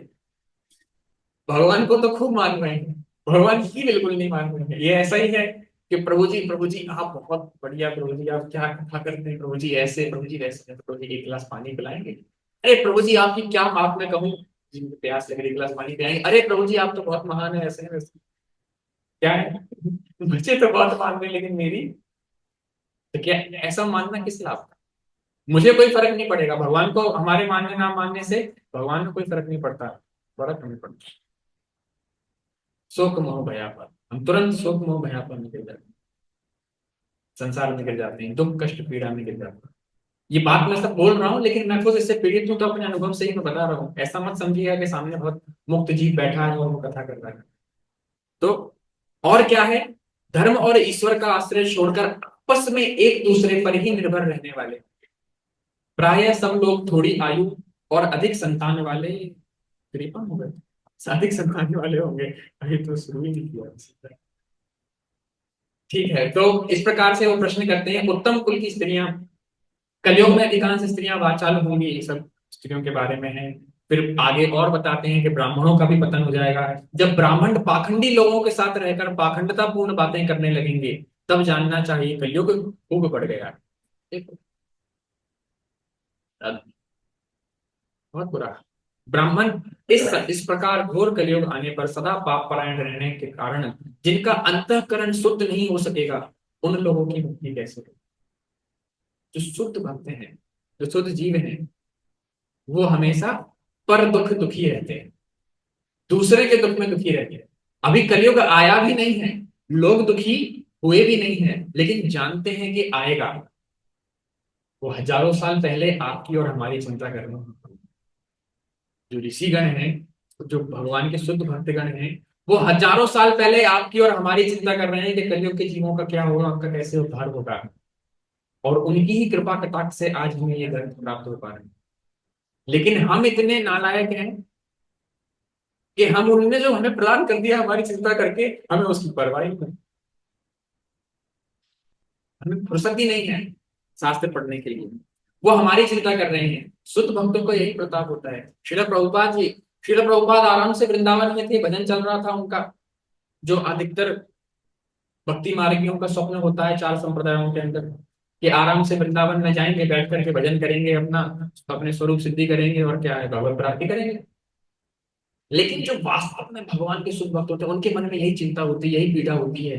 भगवान को तो खूब मान रहे हैं, भगवान की बिल्कुल नहीं मान रहे हैं। ये ऐसा ही है कि प्रभु जी आप बहुत बढ़िया, प्रभु जी आप क्या कथा करते हैं, प्रभु जी ऐसे, प्रभु जी वैसे, प्रभु जी 1 गिलास पानी पिलाएंगे। अरे प्रभु जी आपकी क्या बात मैं कहूँ, जी मुझे प्यास लग रही, 1 गिलास पानी पिलाएंगे। अरे प्रभु जी आप तो बहुत महान है, ऐसे है वैसे। क्या है? मुझे तो बहुत मान रहे हैं, लेकिन मेरी, तो क्या ऐसा मानना किस लाभ का? मुझे कोई फर्क नहीं पड़ेगा, भगवान को हमारे मानने ना मानने से भगवान को कोई फर्क नहीं पड़ता, फर्क नहीं पड़ता। शोक मोह भयापन, हम तुरंत शोक मोह भयापन में गिर जाते हैं, संसार में गिर जाते हैं, दुख कष्ट पीड़ा में गिर जाते हैं। ये बात मैं सब बोल रहा हूँ, लेकिन मैं खुद इससे पीड़ित हूँ, तो अपने अनुभव से ही मैं बता रहा हूँ। ऐसा मत समझिएगा कि सामने बहुत मुक्त जीव बैठा है और वो कथा कर रहा है। तो और क्या है, धर्म और ईश्वर का आश्रय छोड़कर आपस में एक दूसरे पर ही निर्भर रहने वाले, प्राय सब लोग थोड़ी आयु और अधिक संतान वाले, 53 हो गए, अधिक संतान वाले होंगे। अभी तो शुरू ही नहीं किया। ठीक है, तो इस प्रकार से वो प्रश्न करते हैं, उत्तम कुल की स्त्रियां, कलयुग में अधिकांश स्त्रियां वाचाल होंगी, ये सब स्त्रियों के बारे में है। फिर आगे और बताते हैं कि ब्राह्मणों का भी पतन हो जाएगा। जब ब्राह्मण पाखंडी लोगों के साथ रहकर पाखंडता पूर्ण बातें करने लगेंगे, तब जानना चाहिए कलयुग खूब बढ़ गया। देखो, बहुत बुरा। ब्राह्मण इस प्रकार घोर कलयुग आने पर सदा पाप परायण रहने के कारण जिनका अंतःकरण शुद्ध नहीं हो सकेगा, उन लोगों की मुक्ति कैसे होगी? जो शुद्ध भक्त हैं, जो शुद्ध जीव हैं, वो हमेशा पर दुख दुखी रहते हैं, दूसरे के दुख में दुखी रहते हैं। अभी कलयुग आया भी नहीं है, लोग दुखी हुए भी नहीं है, लेकिन जानते हैं कि आएगा। वो हजारों साल पहले आपकी और हमारी चिंता कर रहे हैं। जो ऋषिगण हैं, जो भगवान के शुद्ध भक्तगण हैं, वो हजारों साल पहले आपकी और हमारी चिंता कर रहे हैं कि कलयुग के जीवों का क्या होगा, उनका कैसे उद्धार होगा। और उनकी ही कृपा कटाक्ष से आज हमें ये ग्रंथ प्राप्त हो पा रहे हैं। लेकिन हम इतने नालायक हैं कि हम, उन्होंने जो हमें प्रदान कर दिया हमारी चिंता करके, हमें उसकी परवाह ही नहीं, हमें फुर्सत ही नहीं है शास्त्र पढ़ने के लिए। वो हमारी चिंता कर रहे हैं। शुद्ध भक्तों को यही प्रताप होता है। श्रील प्रभुपाद जी, श्रील प्रभुपाद आराम से वृंदावन में थे, भजन चल रहा था उनका, जो अधिकतर भक्ति मार्गियों का स्वप्न होता है 4 संप्रदायों के अंदर, कि आराम से वृंदावन में जाएंगे, बैठ करके भजन करेंगे, अपना अपने स्वरूप सिद्धि करेंगे और क्या है, भगवत प्राप्ति करेंगे। लेकिन जो वास्तव में भगवान के शुद्ध भक्त होते हैं, उनके मन में यही चिंता होती है, यही पीड़ा होती है,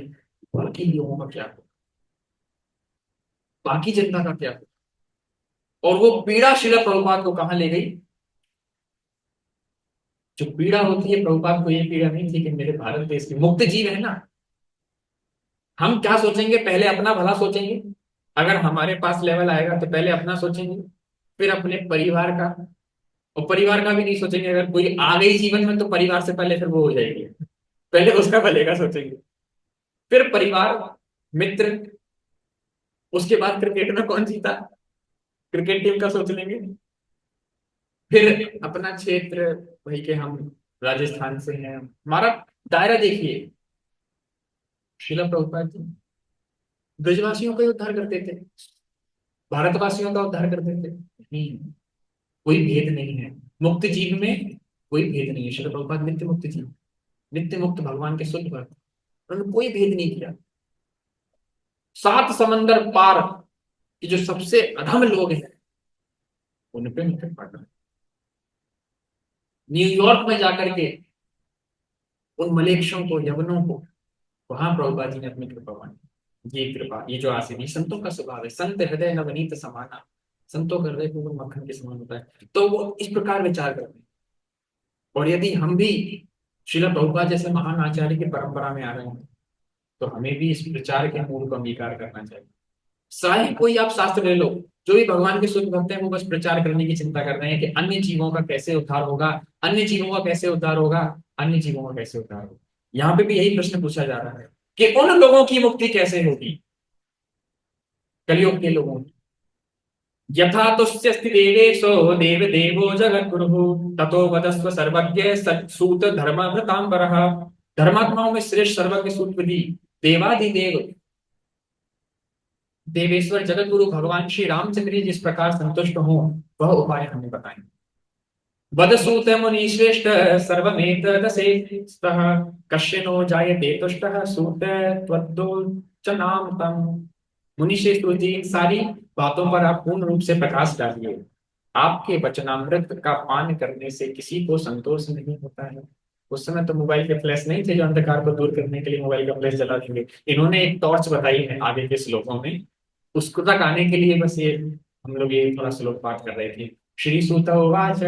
बाकी लोगों का क्या हो, बाकी जनता का क्या हो। और वो पीड़ा शिला प्रभुपाद को कहाँ ले गई? जो पीड़ा होती है प्रभुपाद को, ये पीड़ा नहीं थी कि मेरे भारत देश के मुक्त जीव है ना, हम क्या सोचेंगे, पहले अपना भला सोचेंगे। अगर हमारे पास लेवल आएगा तो पहले अपना सोचेंगे, फिर अपने परिवार का, और परिवार का भी नहीं सोचेंगे। अगर कोई आ गई जीवन में तो परिवार से पहले फिर वो हो जाएगी, पहले उसका भले का सोचेंगे, फिर परिवार, मित्र, उसके बाद क्रिकेट में कौन जीता, क्रिकेट टीम का सोच लेंगे, फिर अपना क्षेत्र, भाई के हम राजस्थान से हैं, हमारा दायरा देखिए। श्रीला प्रभुपाद जी ब्रजवासियों का ही उद्धार करते थे, भारतवासियों का उद्धार करते थे, नहीं, कोई भेद नहीं है। मुक्त जीव में कोई भेद नहीं है। श्रीला प्रभुपाद नित्य मुक्त जीव, नित्य मुक्त भगवान के शुद्ध भक्त, उन्होंने कोई भेद नहीं किया। सात समंदर पार के जो सबसे अधम लोग हैं उन पे उनके पड़, न्यूयॉर्क में जाकर के उन मलेच्छों को, यवनों को, वहां प्रभुपाद जी ने अपनी कृपा मांगी। ये कृपा, ये जो आशीर्वाद, संतों का स्वभाव है, संत हृदय नवनीत समाना, संतों का हृदय पूर्ण मक्खन के समान होता है। तो वो इस प्रकार विचार करते हैं। और यदि हम भी श्रील प्रभुपाद जैसे महान आचार्य की परंपरा में आ रहे हैं तो हमें भी इस विचार के मूल को अंगीकार करना चाहिए। चाहे कोई आप शास्त्र ले लो, जो भी भगवान के शुद्ध भक्त हैं वो बस प्रचार करने की चिंता कर रहे हैं कि अन्य जीवों का कैसे उद्धार होगा, अन्य जीवों का कैसे उद्धार होगा, अन्य जीवों का कैसे उद्धार होगा। यहाँ पे भी यही प्रश्न पूछा जा रहा है कि उन लोगों की मुक्ति कैसे होगी, कलयुग के लोगों की। यथा तुष्यस्ति देवेशो देव देवो जगद्गुरुः ततो वदस्व सर्वज्ञ सूत धर्मभृतांबरः। धर्मात्माओं में श्रेष्ठ सर्वज्ञ सूत विधि देवादिदेव देवेश्वर जगत गुरु भगवान श्री रामचंद्र जी जिस प्रकार संतुष्ट हो वह उपाय हमें बताएं। वदसूत मुनि श्रेष्ठ सर्वमेतदसेस्तः कश्यनो जायते तुष्टः सूत त्वद्दोचनाम तम। मुनि श्रेष्ठ जी इन सारी बातों पर आप पूर्ण रूप से प्रकाश डालिए। आपके वचनामृत का पान करने से किसी को संतोष नहीं होता है। उस समय तो मोबाइल के फ्लैश नहीं थे जो अंधकार को दूर करने के लिए मोबाइल का फ्लैश जला देंगे। इन्होंने एक टॉर्च बताई है आगे के श्लोकों में, उसको तक आने के लिए बस ये हम लोग ये थोड़ा श्लोक पाठ कर रहे थे। श्री सूत उवाच,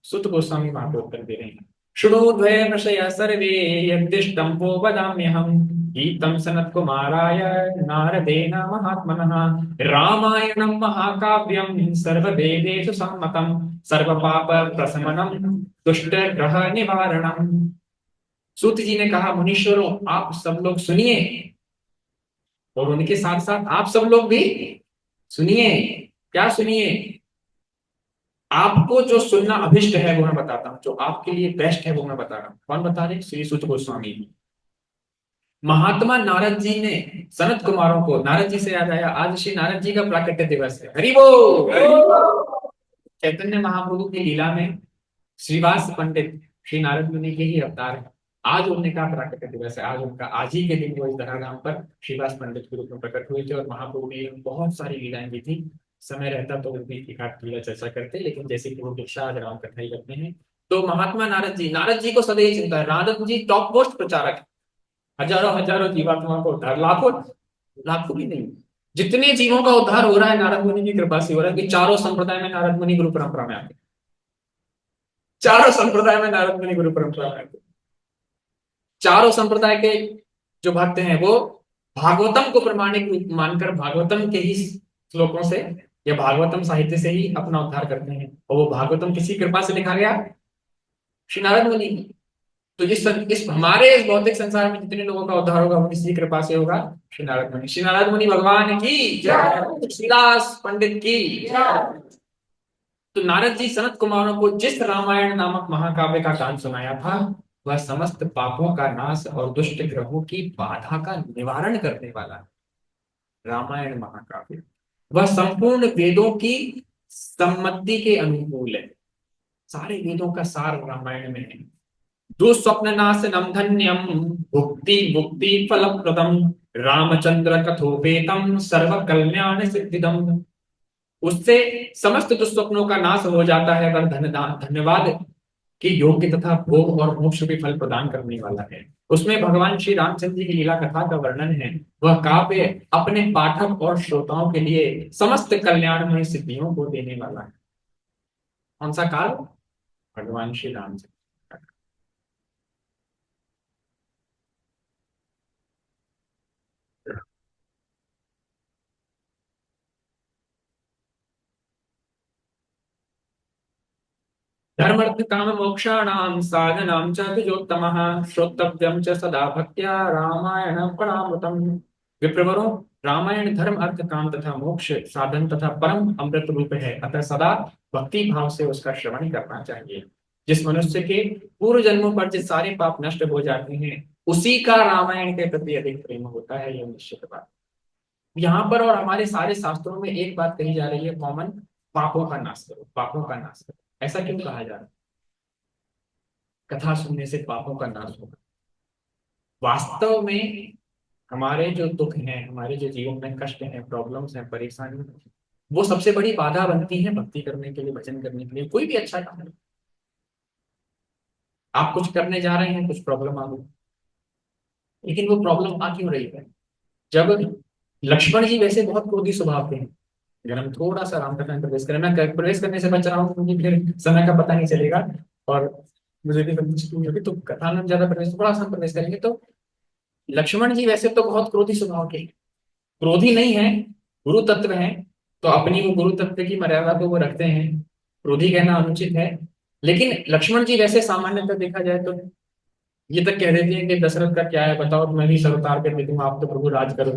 सुत गोस्वामी वहां पे उत्तर दे रहे हैं। शृणोद्वय विषय सर्वे यद्दिष्टं वो वदाम्यहम् गीतं सनत कुमाराय नारदेन महात्मनः रामायणं महाकाव्यं सर्ववेदेषु सम्मतं सर्वपाप प्रशमनं दुष्ट ग्रह निवारणम। सूत जी ने कहा, मुनीश्वरों आप सब लोग सुनिए और उनके साथ साथ आप सब लोग भी सुनिए। क्या सुनिए? आपको जो सुनना अभिष्ट है वो मैं बताता हूं, जो आपके लिए बेस्ट है वो मैं बता रहा हूं। कौन बता रहे? श्री सूत गोस्वामी जी। महात्मा नारद जी ने सनत कुमारों को, नारद जी से याद आया आज श्री नारद जी का प्राकट्य दिवस है, हरि बोल। चैतन्य महाप्रभु की लीला में श्रीवास पंडित श्री नारद मुनि के ही अवतार है। आज उनका प्राकट्य दिवस है, आज उनका, आज ही के दिन वो इस धराधाम पर श्रीवास पंडित के रूप में प्रकट हुए थे और महाप्रभु ने बहुत सारी लीलाएं की थी। समय रहता तो उनकी लीला चर्चा करते, लेकिन जैसे कि वो दीक्षा आज राम कथा ही करते हैं। तो महात्मा नारद जी को सदैव चिंता है। नारद जी टॉप मोस्ट प्रचारक है, हजारों हजारों जीवात्माओं को उद्धार, लाखों, लाखों भी नहीं, जितने जीवों का उद्धार हो रहा है नारद मुनि की कृपा से हो रहा है कि चारों संप्रदाय में नारद मुनि गुरु परंपरा में आते, चारों संप्रदाय में नारद मुनि गुरु परंपरा में आते। चारों संप्रदाय के जो भक्त हैं वो भागवतम को प्रमाणिक मानकर भागवतम के ही श्लोकों से या भागवतम साहित्य से ही अपना उद्धार करते हैं। और वो भागवतम किसी कृपा से लिखा गया? श्री नारद मुनि की। तो इस हमारे इस भौतिक संसार में जितने लोगों का उद्धार होगा वो किसी कृपा से होगा? श्री नारद मुनि। श्री नारद मुनि भगवान की जय, श्रीदास पंडित की जय। तो नारद जी सनत कुमारों को जिस रामायण नामक महाकाव्य का गान सुनाया था वह समस्त पापों का नाश और दुष्ट ग्रहों की बाधा का निवारण करने वाला रामायण महाकाव्य, वह संपूर्ण वेदों की सम्मति के अनुकूल है। सारे वेदों का सार रामायण में है। दुस्वप्न नाशनम धन्यम भुक्ति मुक्ति फलप्रदम रामचंद्र कथोपेतम सर्व कल्याण सिद्धिदम। उससे समस्त दुस्वप्नों का नाश हो जाता है, वह धन्यवाद कि योग्य तथा भोग और मोक्ष भी फल प्रदान करने वाला है। उसमें भगवान श्री रामचंद्र जी की लीला कथा का वर्णन है। वह काव्य अपने पाठक और श्रोताओं के लिए समस्त कल्याणमय सिद्धियों को देने वाला है। कौन सा काल? भगवान श्री रामचंद्र। धर्मार्थ काम मोक्षाणाम साधनाम च द्विजोत्तमः श्रोतव्यम च सदा भक्त्या रामायण परामृतम। विप्रवरों, रामायण धर्म अर्थ काम तथा मोक्ष साधन तथा परम अमृत रूप है, अतः सदा भक्ति भाव से उसका श्रवण करना चाहिए। जिस मनुष्य के पूर्व जन्मों पर जिस सारे पाप नष्ट हो जाते हैं, उसी का रामायण के प्रति अधिक प्रेम होता है, यह निश्चित बात। यहाँ पर और हमारे सारे शास्त्रों में एक बात कही जा रही है कॉमन, पापों का नाश करो, पापों का नाश करो। ऐसा क्यों कहा जा रहा है? कथा सुनने से पापों का नाश होगा। वास्तव में हमारे जो दुख हैं, हमारे जो जीवन में कष्ट हैं, प्रॉब्लम्स हैं, परेशानी हैं, वो सबसे बड़ी बाधा बनती है भक्ति करने के लिए, भजन करने के लिए, कोई भी अच्छा काम है। आप कुछ करने जा रहे हैं, कुछ प्रॉब्लम आ गई, लेकिन वो प्रॉब्लम आ क्यों रही है? जब लक्ष्मण जी वैसे बहुत क्रोधी स्वभाव के हैं, अगर हम थोड़ा सा राम कथा में प्रवेश करें, मैं प्रवेश करने से बच रहा हूँ क्योंकि फिर समय का पता नहीं चलेगा और मुझे भी संतुष्टि नहीं होगी, तो कथा में हम ज्यादा प्रवेश, थोड़ा सा प्रवेश करेंगे तो लक्ष्मण जी वैसे तो बहुत क्रोधी स्वभाव के, क्रोधी नहीं है, गुरु तत्व है, तो अपनी वो गुरु तत्व की मर्यादा को वो रखते हैं, क्रोधी कहना अनुचित है। लेकिन लक्ष्मण जी वैसे सामान्यतः देखा जाए तो ये तक कह देते हैं कि दशरथ का क्या है बताओ, तो मैं भी सर उतार कर दे दूंगा, आप तो प्रभु राज करो।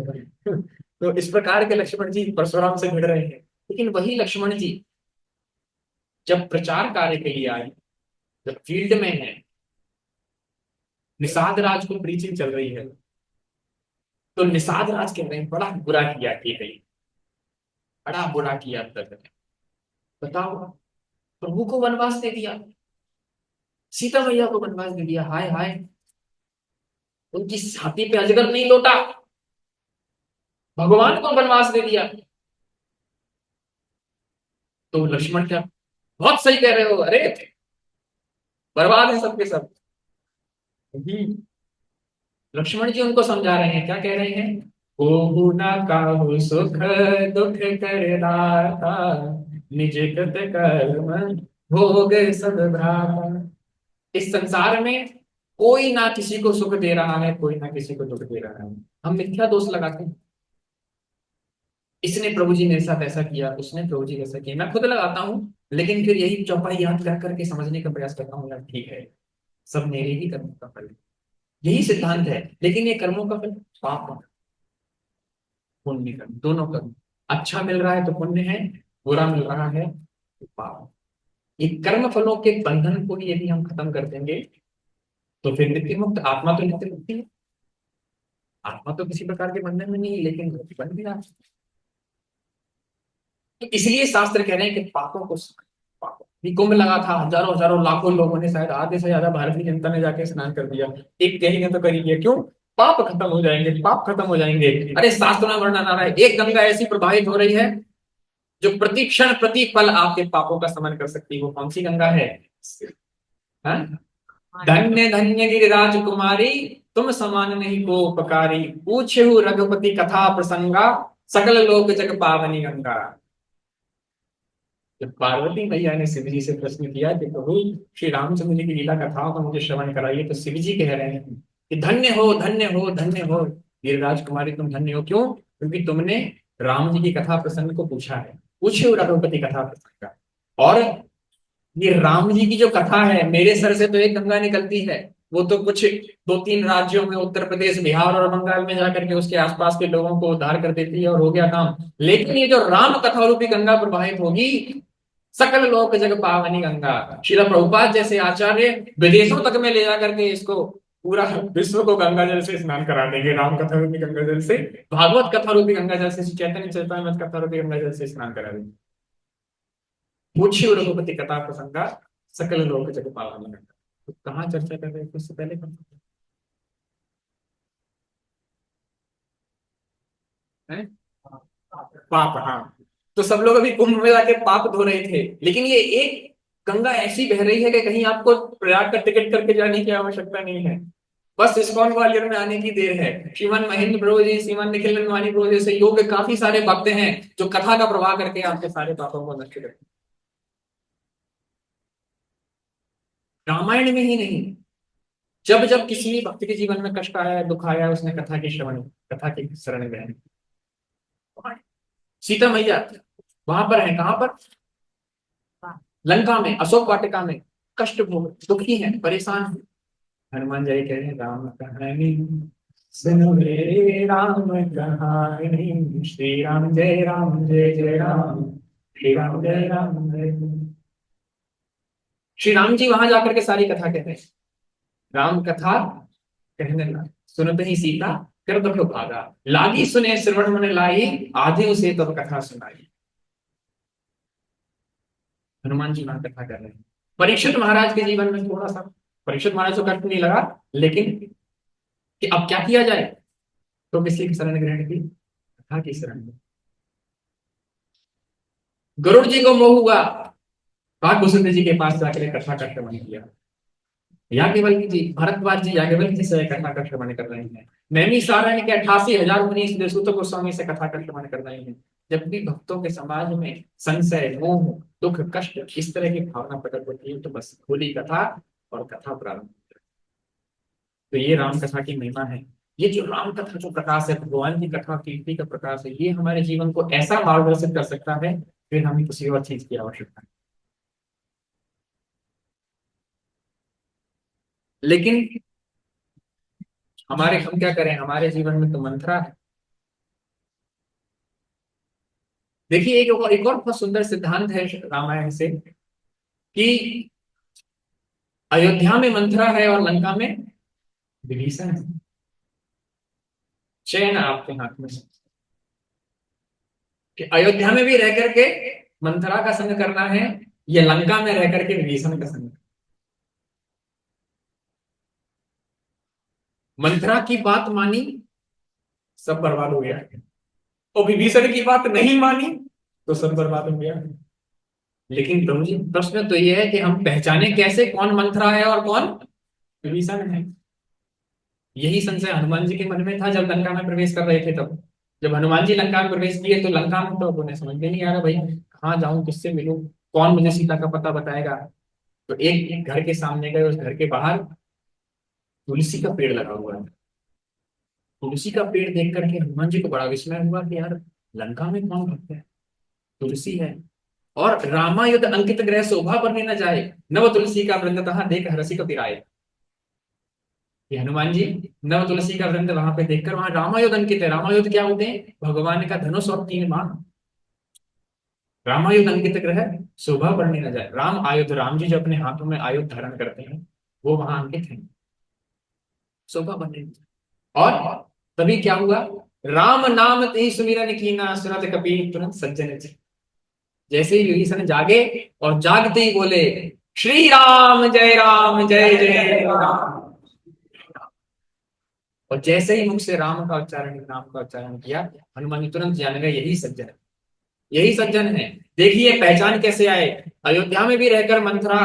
तो इस प्रकार के लक्ष्मण जी परशुराम से भिड़ रहे हैं। लेकिन वही लक्ष्मण जी जब प्रचार कार्य के लिए आए, जब फील्ड में है, निषाद राज को प्रीचिंग चल रही है, तो निषाद राज कह रहे हैं बड़ा बुरा किया की गई, बड़ा बुरा किया तक, बताओ प्रभु को वनवास दे दिया, सीता मैया को वनवास दे दिया, हाय हाय, उनकी छाती पे अजगर नहीं लौटा, भगवान को वनवास दे दिया। तो लक्ष्मण क्या, बहुत सही कह रहे हो, अरे बर्बाद है सबके सब। लक्ष्मण जी उनको समझा रहे हैं, क्या कह रहे हैं? हो ना काहू सुख दुख कर दाता, निज कृत कर्म भोग सब भ्राता। इस संसार में कोई ना किसी को सुख दे रहा है, कोई ना किसी को दुख दे रहा है, हम मिथ्या दोष लगाते हैं, इसने प्रभु जी मेरे साथ ऐसा किया, उसने प्रभु जी ऐसा किया, मैं खुद लगाता हूँ। लेकिन फिर यही चौपाई याद कर करके समझने का प्रयास करता हूँ, यार ठीक है, सब मेरे ही कर्म का फल है, यही सिद्धांत है। लेकिन ये कर्मों का फल पाप, पुण्य कर्म, दोनों कर्म, अच्छा मिल रहा है तो पुण्य है, बुरा मिल रहा है तो पाप। ये कर्म फलों के बंधन को ही यदि हम खत्म कर देंगे तो फिर नित्य मुक्त आत्मा तो नित्य मुक्ति है, आत्मा तो किसी प्रकार के बंधन में नहीं है, लेकिन बन भी रहा है। तो इसलिए शास्त्र कह रहे हैं कि पापों को, पापों ये कुंभ लगा था, हजारों हजारों लाखों लोगों ने, शायद आधे से ज्यादा भारतीय जनता ने जाके स्नान कर दिया, एक कहीं ने तो करी है, क्यों? पाप खत्म हो जाएंगे, पाप खत्म हो जाएंगे। अरे शास्त्र में वर्णन आ रहा है, एक गंगा ऐसी प्रवाहित हो रही है जो प्रति क्षण प्रति पल आपके पापों का शमन कर सकती है। वो कौन सी गंगा है? हाँ? धन्य धन्य गिरिराज कुमारी, तुम समान नहीं को उपकारी, पूछहु रघुपति कथा प्रसंगा, सकल लोक जग पावनी गंगा। जब पार्वती मैया ने शिव जी से प्रश्न किया कि प्रभु श्री रामचंद्र जी की लीला कथाओं का मुझे श्रवण कराइए, तो शिव जी कह रहे हैं कि धन्य हो, धन्य हो, धन्य हो गिरिराज कुमारी, तुम धन्य हो, क्यों? क्योंकि तुमने राम जी की कथा प्रसंग को पूछा है, पूछे रघुपति कथा प्रसंग का। और ये राम जी की जो कथा है, मेरे सर से तो एक गंगा निकलती है, वो तो कुछ दो तीन राज्यों में, उत्तर प्रदेश, बिहार और बंगाल में जाकर के उसके आसपास के लोगों को उद्धार कर देती है और हो गया काम। लेकिन ये जो राम कथा रूपी गंगा प्रवाहित होगी, सकल लोक जग पावनी गंगा, श्रील प्रभुपाद जैसे आचार्य विदेशों तक में ले जाकर के इसको पूरा विश्व को गंगा जल से स्नान करा देंगे, राम कथा रूपी गंगा जल से, भागवत कथा रूपी गंगा जल से, चैतन्य चैतन्य कथा रूपी गंगा जल से स्नान करा देंगे। पूछिए रघुपति कथा प्रसंगा, सकल लोक जग पावनी गंगा। तो कहाँ चर्चा कर रहे थे उससे पहले है? पाप, हाँ। तो सब लोग अभी कुंभ में जाके पाप धो रहे थे, लेकिन ये एक गंगा ऐसी बह रही है कि कहीं आपको प्रयाग का टिकट करके जाने की आवश्यकता नहीं है, बस इस्कॉन ग्वालियर में आने की देर है। श्रीमान महेंद्र प्रभु जी, श्रीमान निखिल नंदवानी प्रभु जी से योग काफी सारे भक्त हैं जो कथा का प्रवाह करके आपके सारे पापों को नष्ट करते। रामायण में ही नहीं, जब जब किसी भक्त के जीवन में कष्ट आया, दुख आया, उसने कथा की श्रवण, कथा की शरण में। सीता मैया वहां पर है, कहां पर? लंका में, अशोक वाटिका में, कष्ट भोग, दुखी है, परेशान है। हनुमान जी कह रहे हैं राम कहानी सुनो रे, राम कहानी, श्री राम जय राम, जय जय राम, श्री राम जय राम जय। श्री राम जी वहां जाकर के सारी कथा कहते हैं। राम कथा कहने लगा, सुनते ही सीता कर दो भागा, लागी सुने श्रवण मन लाई, आधे उसे तब कथा सुनाई। हनुमान जी वहां कथा कर रहे हैं। परीक्षित महाराज के जीवन में थोड़ा सा, परीक्षित महाराज को कष्ट नहीं लगा, लेकिन कि अब क्या किया जाए, तो किसी की शरण ग्रहण की, कथा की शरण में। गरुड़ जी को मोह हुआ, काकभूषण जी के पास जाकर कथा का श्रवण किया। याज्ञवल्क्य जी, भरद्वाज जी याज्ञवल्क्य जी से कथा का श्रवण कर रहे हैं। नैमिषारण्य के 88,000 मुनि सुत गोस्वामी से कथा का श्रवण कर रहे हैं। जब भी भक्तों के समाज में संशय, मोह, दुख, कष्ट, इस तरह की भावना प्रकट होती है, तो बस खुली कथा और कथा प्रारंभ। तो ये राम कथा की महिमा है। ये जो राम कथा जो प्रकाश है, भगवान की कथा कीर्ति का प्रकाश है, ये हमारे जीवन को ऐसा मार्गदर्शित कर सकता है, फिर हमें किसी और चीज की आवश्यकता है। लेकिन हम क्या करें, हमारे जीवन में तो मंत्रा है। देखिए, एक और बहुत सुंदर सिद्धांत है रामायण से, कि अयोध्या में मंथरा है और लंका में विभीषण है। चयन आपके हाथ में है कि अयोध्या में भी रह करके मंथरा का संग करना है, या लंका में रह करके विभीषण का संग। मंथरा की बात मानी, सब बर्बाद हो गया, और विभीषण की बात नहीं मानी तो सब बर्बाद हो गया। लेकिन प्रभु जी, प्रश्न तो ये है कि हम पहचाने कैसे कौन मंथरा है और कौन विभीषण है। यही संशय हनुमान जी के मन में था जब लंका में प्रवेश कर रहे थे। तब जब हनुमान जी लंका में प्रवेश किए, तो लंका में तो उन्हें समझ में नहीं आ रहा, भाई कहाँ जाऊं, किससे मिलूं, कौन मुझे सीता का पता बताएगा। तो एक घर के सामने गए, उस घर के बाहर तुलसी का पेड़ लगा हुआ है। तुलसी का पेड़ देख करके हनुमान जी को बड़ा विस्मय हुआ कि यार, लंका में कौन भक्त है, तुलसी है। और रामायुध अंकित ग्रह शोभा पर न जाए, नव तुलसी का वृंद तहाँ देख हरसी को पिराए। ये हनुमान जी नव तुलसी का वृंद वहां पे देखकर, वहां रामायुध अंकित है। रामायुध क्या होते हैं, भगवान का धनुष और 3 बाण। रामायुध अंकित ग्रह शोभा बढ़ने न जाए, राम आयुध, राम जी जो अपने हाथों में आयुध धारण करते हैं, वो वहां अंकित है, शोभा बढ़ने न जाए। और तभी क्या हुआ, राम नाम ते सुमिरन कीना, सुनत कपि तुरंत सज्जन जी। जैसे ही विभीषण जागे, और जागते ही बोले, श्री राम जय जय राम। और जैसे ही मुख से राम का उच्चारण, नाम का उच्चारण किया, हनुमान जी तुरंत जान गए यही सज्जन है, यही सज्जन है। देखिए पहचान कैसे आए, अयोध्या में भी रहकर मंथरा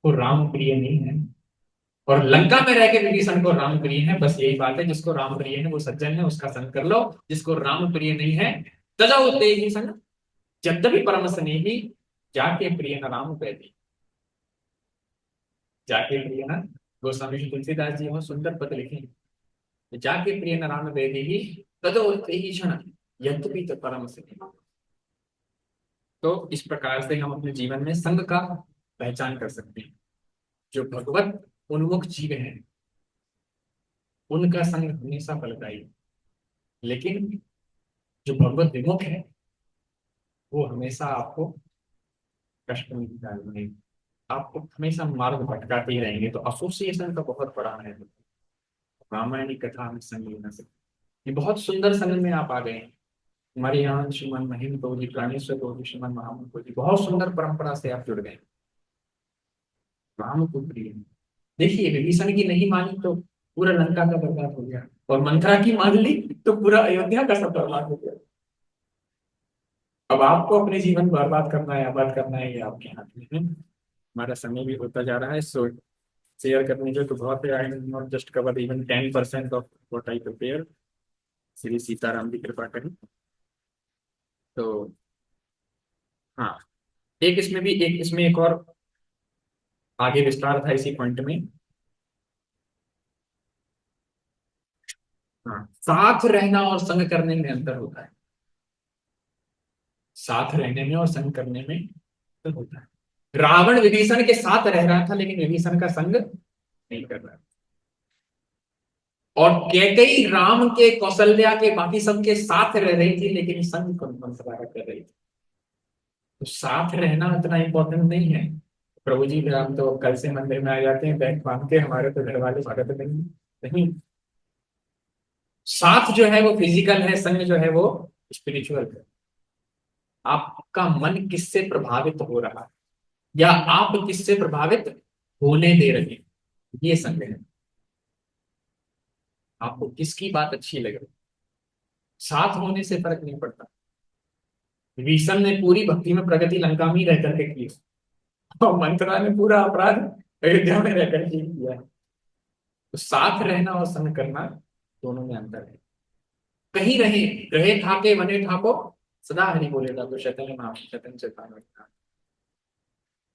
को राम प्रिय नहीं है, और लंका में रहकर विभीषण को राम प्रिय है। बस यही बात है, जिसको राम प्रिय है वो सज्जन है, उसका संग कर लो। जिसको राम प्रिय नहीं है, तजो तेहि संग यद्यपि परम स्नेही, जाके प्रिय न राम प्रीति। जाके प्रिय न, गोस्वामी जी तुलसीदास जी बहुत सुंदर पद लिखे, जाके प्रिय न राम वेदी, तदो तेहि क्षण यद्यपि तो परम स्नेही। तो इस प्रकार से हम अपने जीवन में संग का पहचान कर सकते हैं। जो भगवत उन्मुख जीव हैं, उनका संग हमेशा फलदायी है। लेकिन जो भगवत विमुख है, वो हमेशा आपको कष्ट में डालेंगे, आपको हमेशा मार्ग भटकाते ही रहेंगे। तो एसोसिएशन का बहुत बड़ा महत्व है। रामायणी कथा में संग लेना सकते, ये बहुत सुंदर संग में आप आ गए हैं। हमारे यहाँ श्रीमान महेंद्र प्रभु जी, प्राणेश्वर प्रभु जी, श्रीमान महामंत्र प्रभु जी, बहुत सुंदर परंपरा से आप जुड़ गए। राम को प्रिय, देखिए विभीषण की नहीं मानी तो पूरा लंका का बर्बाद हो गया, और मंथरा की मान ली तो पूरा अयोध्या का सब बर्बाद हो गया। अब आपको अपने जीवन बर्बाद करना है, आबाद करना है, ये आपके हाथ में है। हमारा समय भी होता जा रहा है, सो शेयर करने जो तो बहुत है। I am not just cover even 10% of what I prepare. Shri Sitaram की कृपा करें। तो हाँ, एक इसमें एक और आगे विस्तार था इसी पॉइंट में। हाँ, साथ रहना और संग करने में अंतर होता है। साथ रहने में और संग करने में अंतर होता है। रावण विभीषण के साथ रह रहा था, लेकिन विभीषण का संग नहीं कर रहा। और कैकेयी राम के, कौशल्या के, बाकी सबके साथ रह रही थी, लेकिन संग कौन कर रही थी। तो साथ रहना उतना इम्पोर्टेंट नहीं है। प्रभु जी हम तो कल से मंदिर में आ जाते हैं बैग बांध के, हमारे तो घर वाले भगत नहीं। नहीं, साथ जो है वो फिजिकल है, संग जो है वो स्पिरिचुअल है। आपका मन किससे प्रभावित हो रहा है, या आप किससे प्रभावित होने दे रहे हैं, ये संग है। आपको किसकी बात अच्छी लग रही है, साथ होने से फर्क नहीं पड़ता। विषम ने पूरी भक्ति में प्रगति लंका में ही रह करके की, और मंत्रा ने पूरा अपराध अयोध्या में रह करके किया है। तो साथ रहना और संग करना दोनों में अंतर है। कहीं रहे, रहे ठाके वने ठाको, सदा हरि बोलेगा तो शतन नाम शतन चेतान रखना।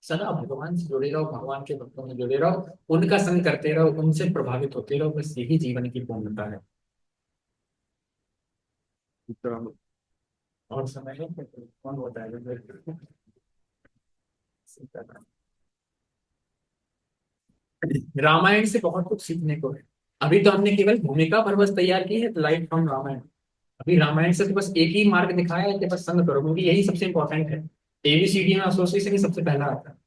सदा भगवान से जुड़े रहो, भगवान के भक्तों में जुड़े रहो, उनका संग करते रहो, उनसे प्रभावित होते रहो, बस यही जीवन की पूर्णता है। तो और समय है तो कौन बताएगा? रामायण से बहुत कुछ सीखने को है। अभी तो हमने केवल भूमिका पर बस तैयार की है, लाइट फ्रॉम रामायण। अभी रामायण से तो बस एक ही मार्ग दिखाया है कि बस संग करो, क्योंकि यही सबसे इंपॉर्टेंट है। एबीसीडी में एसोसिएशन ही सबसे पहला आता है।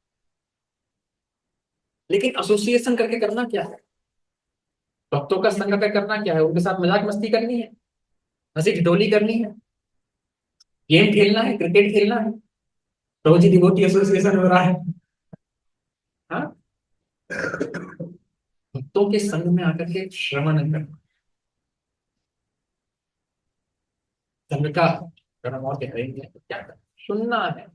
लेकिन एसोसिएशन करके करना क्या है? भक्तों का संग करके करना क्या है? उनके साथ मजाक मस्ती करनी है, हंसी ठिठोली करनी है, गेम खेलना है, क्रिकेट खेलना है। रोज ही डिवोटी एसोसिएशन हो रहा है। हाँ, भक्तों के संग में आकर के श्रवण करना, संग का कर्म और कहेंगे तो क्या करना, सुनना है।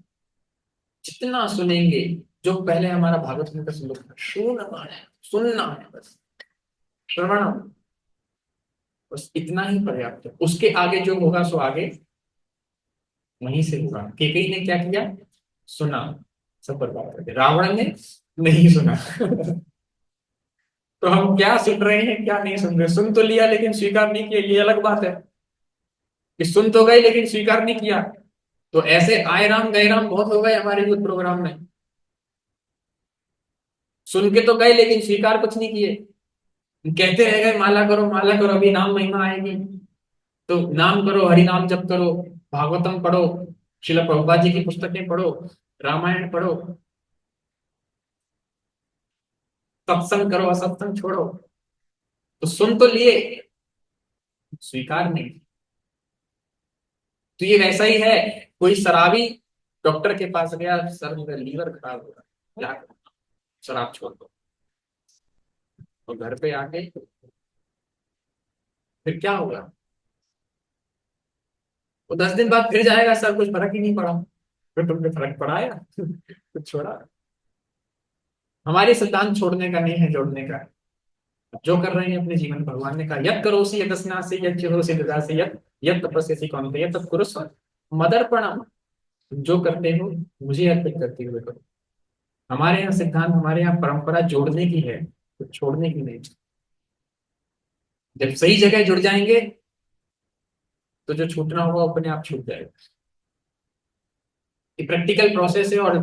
जितना सुनेंगे, जो पहले हमारा भागवत में का श्लोक था, सुनना है, सुनना है बस, श्रवण, बस इतना ही पर्याप्त है। उसके आगे जो होगा सो आगे वहीं से होगा। केकई ने क्या किया? सुना, सब बर्बाद कर दिया। रावण ने नहीं सुना। तो हम क्या सुन रहे हैं क्या नहीं सुन रहे? सुन तो लिया लेकिन स्वीकार नहीं किया, ये अलग बात है। कि सुन तो गए लेकिन स्वीकार नहीं किया। तो ऐसे आए राम गए राम बहुत हो गए हमारे यूथ प्रोग्राम में। सुन के तो गए लेकिन स्वीकार कुछ नहीं किए। कहते रह गए माला करो माला करो, अभी नाम महिमा आएगी तो नाम करो, हरि नाम जप करो, भागवतम पढ़ो, श्रील प्रभुपाद जी की पुस्तकें पढ़ो, रामायण पढ़ो, सत्संग करो, असत्संग छोड़ो। तो सुन तो लिए, स्वीकार नहीं। तो ये वैसा ही है, कोई शराबी डॉक्टर के पास गया, सर मेरा लीवर खराब हो रहा है, क्या करूं? शराब छोड़ दो। और घर पे आके फिर क्या होगा? वो 10 दिन बाद फिर जाएगा, सर कुछ फर्क ही नहीं पड़ा। फिर तुमने फर्क पड़ाया? कुछ छोड़ा? हमारी सिद्धांत छोड़ने का नहीं है, जोड़ने का है। जो कर रहे हैं अपने जीवन में, भगवान ने कहा यत् करोसि यदस्नासि यच्चिरोसि ददासि यत् यत् तपस्यसि कौन्तेय तत् कुरुष्व मदर्पणम्। जो करते हो मुझे अर्पित करते हुए करो। हमारे यहाँ सिद्धांत, हमारे यहाँ परंपरा जोड़ने की है, तो छोड़ने की नहीं। जब सही जगह जुड़ जाएंगे तो जो छूटना होगा अपने आप छूट जाएगा। ये प्रैक्टिकल प्रोसेस है, और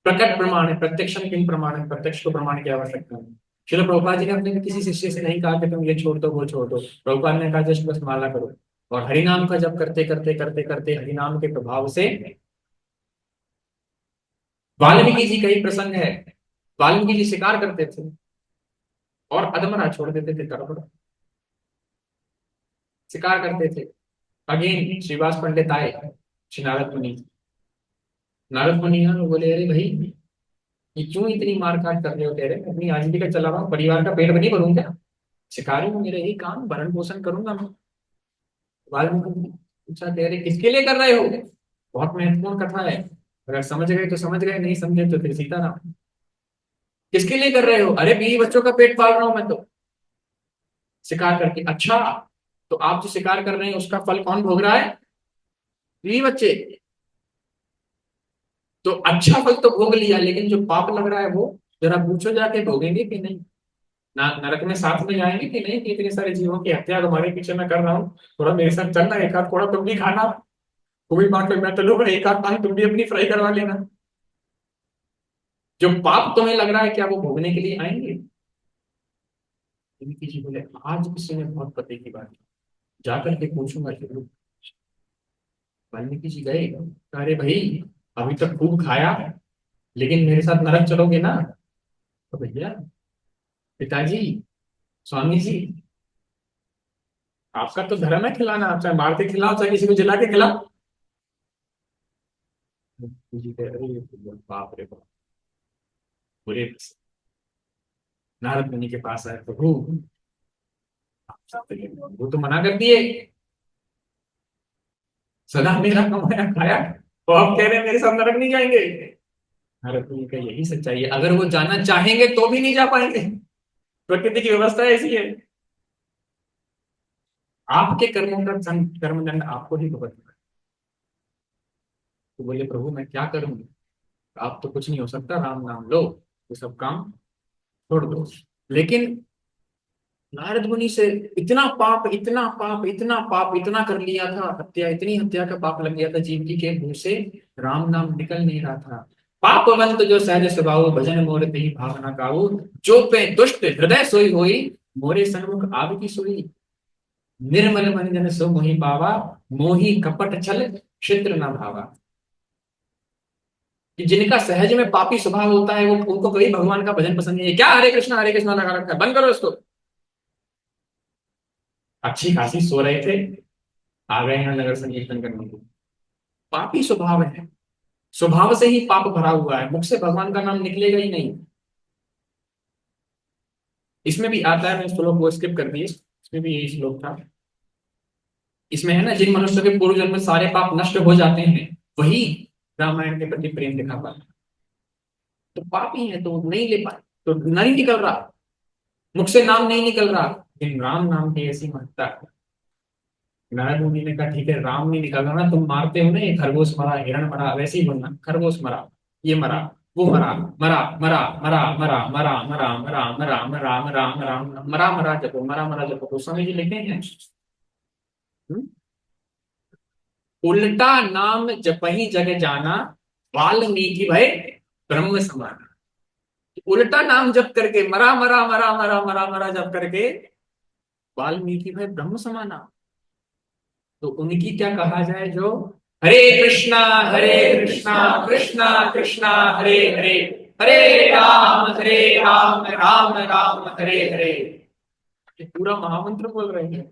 प्रकट प्रमाण है। प्रत्यक्षम किम प्रमाण है, प्रत्यक्ष को प्रमाण की आवश्यकता है। श्रील प्रभुपाद जी ने अपने किसी शिष्य से नहीं कहा कि तुम ये छोड़ दो वो छोड़ दो। प्रभुपाद ने कहा जस्ट बस माला करो, और हरिनाम का जप करते करते करते करते हरिनाम के प्रभाव से। वाल्मीकि जी का ही प्रसंग है। वाल्मीकि जी शिकार करते थे और अधमरा छोड़ देते थे, गड़बड़ शिकार करते थे। अगेन श्रीवास पंडित आए, श्री नारद मुनि। नारद मुनि हैं, बोले अरे भाई ये क्यों इतनी मार काट कर रहे हो? कह रहे अपनी आजीविका चला रहा हूँ, परिवार का पेट भी नहीं भरूं क्या? शिकारी हूँ, मेरा यही काम, भरण पोषण करूंगा मैं। वाल्मीकि ने पूछा, कह रहे किसके लिए कर रहे हो? बहुत महत्वपूर्ण कथा है, अगर समझ गए तो समझ गए, नहीं समझे तो फिर सीताराम। किसके लिए कर रहे हो? अरे बीवी बच्चों का पेट पाल रहा हूं मैं तो, शिकार करके। अच्छा, तो आप जो शिकार कर रहे हैं उसका फल कौन भोग रहा है? बीवी बच्चे। तो अच्छा फल तो भोग लिया, लेकिन जो पाप लग रहा है वो जरा पूछो जाके, भोगेंगे कि नहीं? ना नरक में साथ में जाएंगे कि नहीं? कि इतने सारे जीवों की हत्या तुम्हारे पीछे मैं कर रहा हूँ, थोड़ा मेरे साथ चलना, एक आध थोड़ा तुम भी खाना, तुम भी बांट लो, मैं तो लूंगा एक आध पान, तुम भी अपनी फ्राई करवा लेना। जो पाप तुम्हें लग रहा है क्या वो भोगने के लिए आएंगे? इनकी जी बोले आज किसी ने बहुत पते की बात की, जाकर के पूछूंगा जरूर। वाल्मीकि जी गए, अरे भाई अभी तक खूब खाया, लेकिन मेरे साथ नरक चलोगे ना? तो भैया, पिताजी, स्वामी जी, आपका तो धर्म है खिलाना, चाहे मार के खिलाओ चाहे किसी को जला के खिलाओ। जी कह रहे, बाप रे बाप, पूरे नारद मुनि के पास आए, प्रभु वो तो मना कर दिए, सदा मेरा कमाया खाया, तो आप कह रहे हैं मेरे साथ नरक नहीं जाएंगे? नारद मुनि का यही सच्चाई है, अगर वो जाना चाहेंगे तो भी नहीं जा पाएंगे, प्रकृति की व्यवस्था ऐसी है। आपके कर्मों का कर्मदंड आपको ही भुगतना है। तो बोले प्रभु मैं क्या करूं, आप तो कुछ नहीं हो सकता, राम नाम लो, ये सब काम छोड़ दो। लेकिन नारद मुनि से इतना पाप, इतना पाप, इतना पाप, इतना कर लिया था, हत्या, इतनी हत्या का पाप लग गया था, जीव के मुंह से राम नाम निकल नहीं रहा था। पापवंत जो सहज स्वभाव, भजन मोर ही भावना काऊ, जो पे दुष्ट हृदय सोई होई, मोरे सन्मुख आव की सोई, निर्मल मन जन सो मोहि पावा, मोहि कपट छल क्षेत्र न भावा। कि जिनका सहज में पापी स्वभाव होता है, वो उनको कभी भगवान का भजन पसंद नहीं है। क्या हरे कृष्णा लगा रखा है, बंद करो इसको। अच्छी खासी सो रहे थे, आ गए हैं नगर संकीर्तन करने को। पापी स्वभाव है, स्वभाव से ही पाप भरा हुआ है, मुख से भगवान का नाम निकलेगा ही नहीं। इसमें भी आता है, मैं श्लोक को स्किप कर दिए, इसमें भी यही श्लोक था। इसमें है ना, जिन मनुष्य के पूर्व जन्म में सारे पाप नष्ट हो जाते हैं, वही रामायण के प्रति प्रेम दिखा पाते। तो पापी है तो नहीं ले पाए, तो नहीं निकल रहा, मुख से नाम नहीं निकल रहा, लेकिन राम नाम की ऐसी महत्ता है। नारद मुनि ने कहा ठीक है, राम नहीं निकल रहा ना, तुम मारते हो ना, ये खरगोश मरा, हिरण मरा, वैसे ही बोलना, खरगोश मरा, ये मरा, वो मरा, मरा मरा मरा मरा मरा मरा मरा मरा मरा मरा मरा मरा मरा जपो, मरा मरा जपो। गोस्वामी जी लिखे हैं, हम्म? उल्टा नाम जपहि जग जाना, वाल्मीकि भय ब्रह्म समाना। उल्टा नाम जप करके मरा मरा मरा मरा मरा मरा जप करके वाल्मीकि भाई ब्रह्म समाना। तो उनकी क्या कहा जाए, जो हरे कृष्णा कृष्णा कृष्णा हरे हरे, हरे राम राम राम हरे हरे। ये पूरा महामंत्र बोल रहे हैं,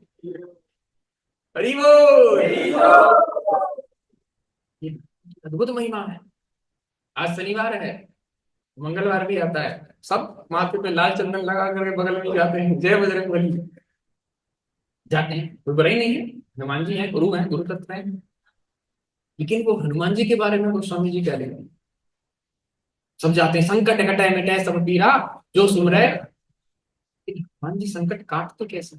हरि बोल। ये अद्भुत महिमा है। आज शनिवार है, मंगलवार भी आता है, सब माथे पे लाल चंदन लगा करके बगल में जाते हैं, जय बजरंग बली, जाते हैं, कोई बुराई नहीं है, हनुमान जी हैं, गुरु हैं, गुरु तत्व हैं। लेकिन वो हनुमान जी के बारे में गोस्वामी जी कह रहे हैं, सब जाते हैं, संकट कटे मिटे सब पीरा, जो सुमरे। हनुमान जी संकट काटते कैसे,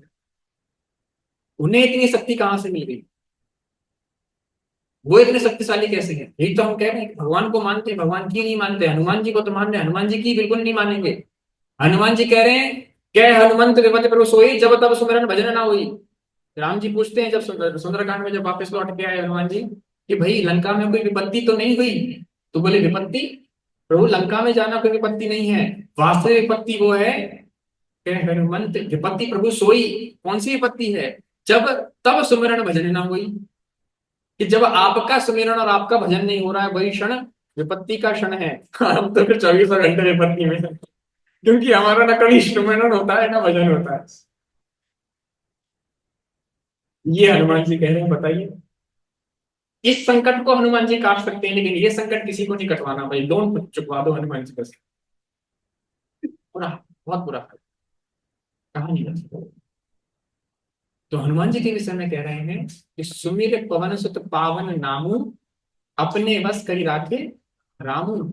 उन्हें इतनी शक्ति कहां से मिल गई, वो इतने शक्तिशाली कैसे हैं? यही तो हम कह रहे हैं, भगवान को मानते हैं, भगवान की नहीं मानते, हनुमान जी को तो मान रहे हैं, हनुमान जी की बिल्कुल नहीं मानेंगे। हनुमान जी कह रहे हैं, क्या हनुमंत विमत प्रभु सोई, जब तब सुमिरन भजन ना हुई। राम जी पूछते हैं, जब सुंदरकांड में जब वापस लौट के आए हनुमान जी, कि भाई लंका में कोई विपत्ति तो नहीं हुई? तो बोले विपत्ति, प्रभु लंका में जाना कोई विपत्ति नहीं है, वास्तविक विपत्ति वो है कि हनुमंत विपत्ति प्रभु सोई। कौन सी विपत्ति है? जब तब सुमिरन भजन ना हुई, कि जब आपका सुमिरन और आपका भजन नहीं हो रहा है, वही क्षण विपत्ति का क्षण है। हम तो फिर 24 घंटे विपत्ति में हैं, क्योंकि हमारा ना कभी सुमिरन होता है ना भजन होता है। ये हनुमान जी कह रहे हैं, बताइए। इस संकट को हनुमान जी काट सकते हैं, लेकिन ये संकट किसी को नहीं कटवाना भाई, लोन चुकवा दो हनुमान जी बस। बुरा, बहुत बुरा, कहा नहीं जा सकता। तो हनुमान जी के विषय में कह रहे हैं कि सुमिर पवन सुत पावन नामू, अपने बस करी राखे रामू।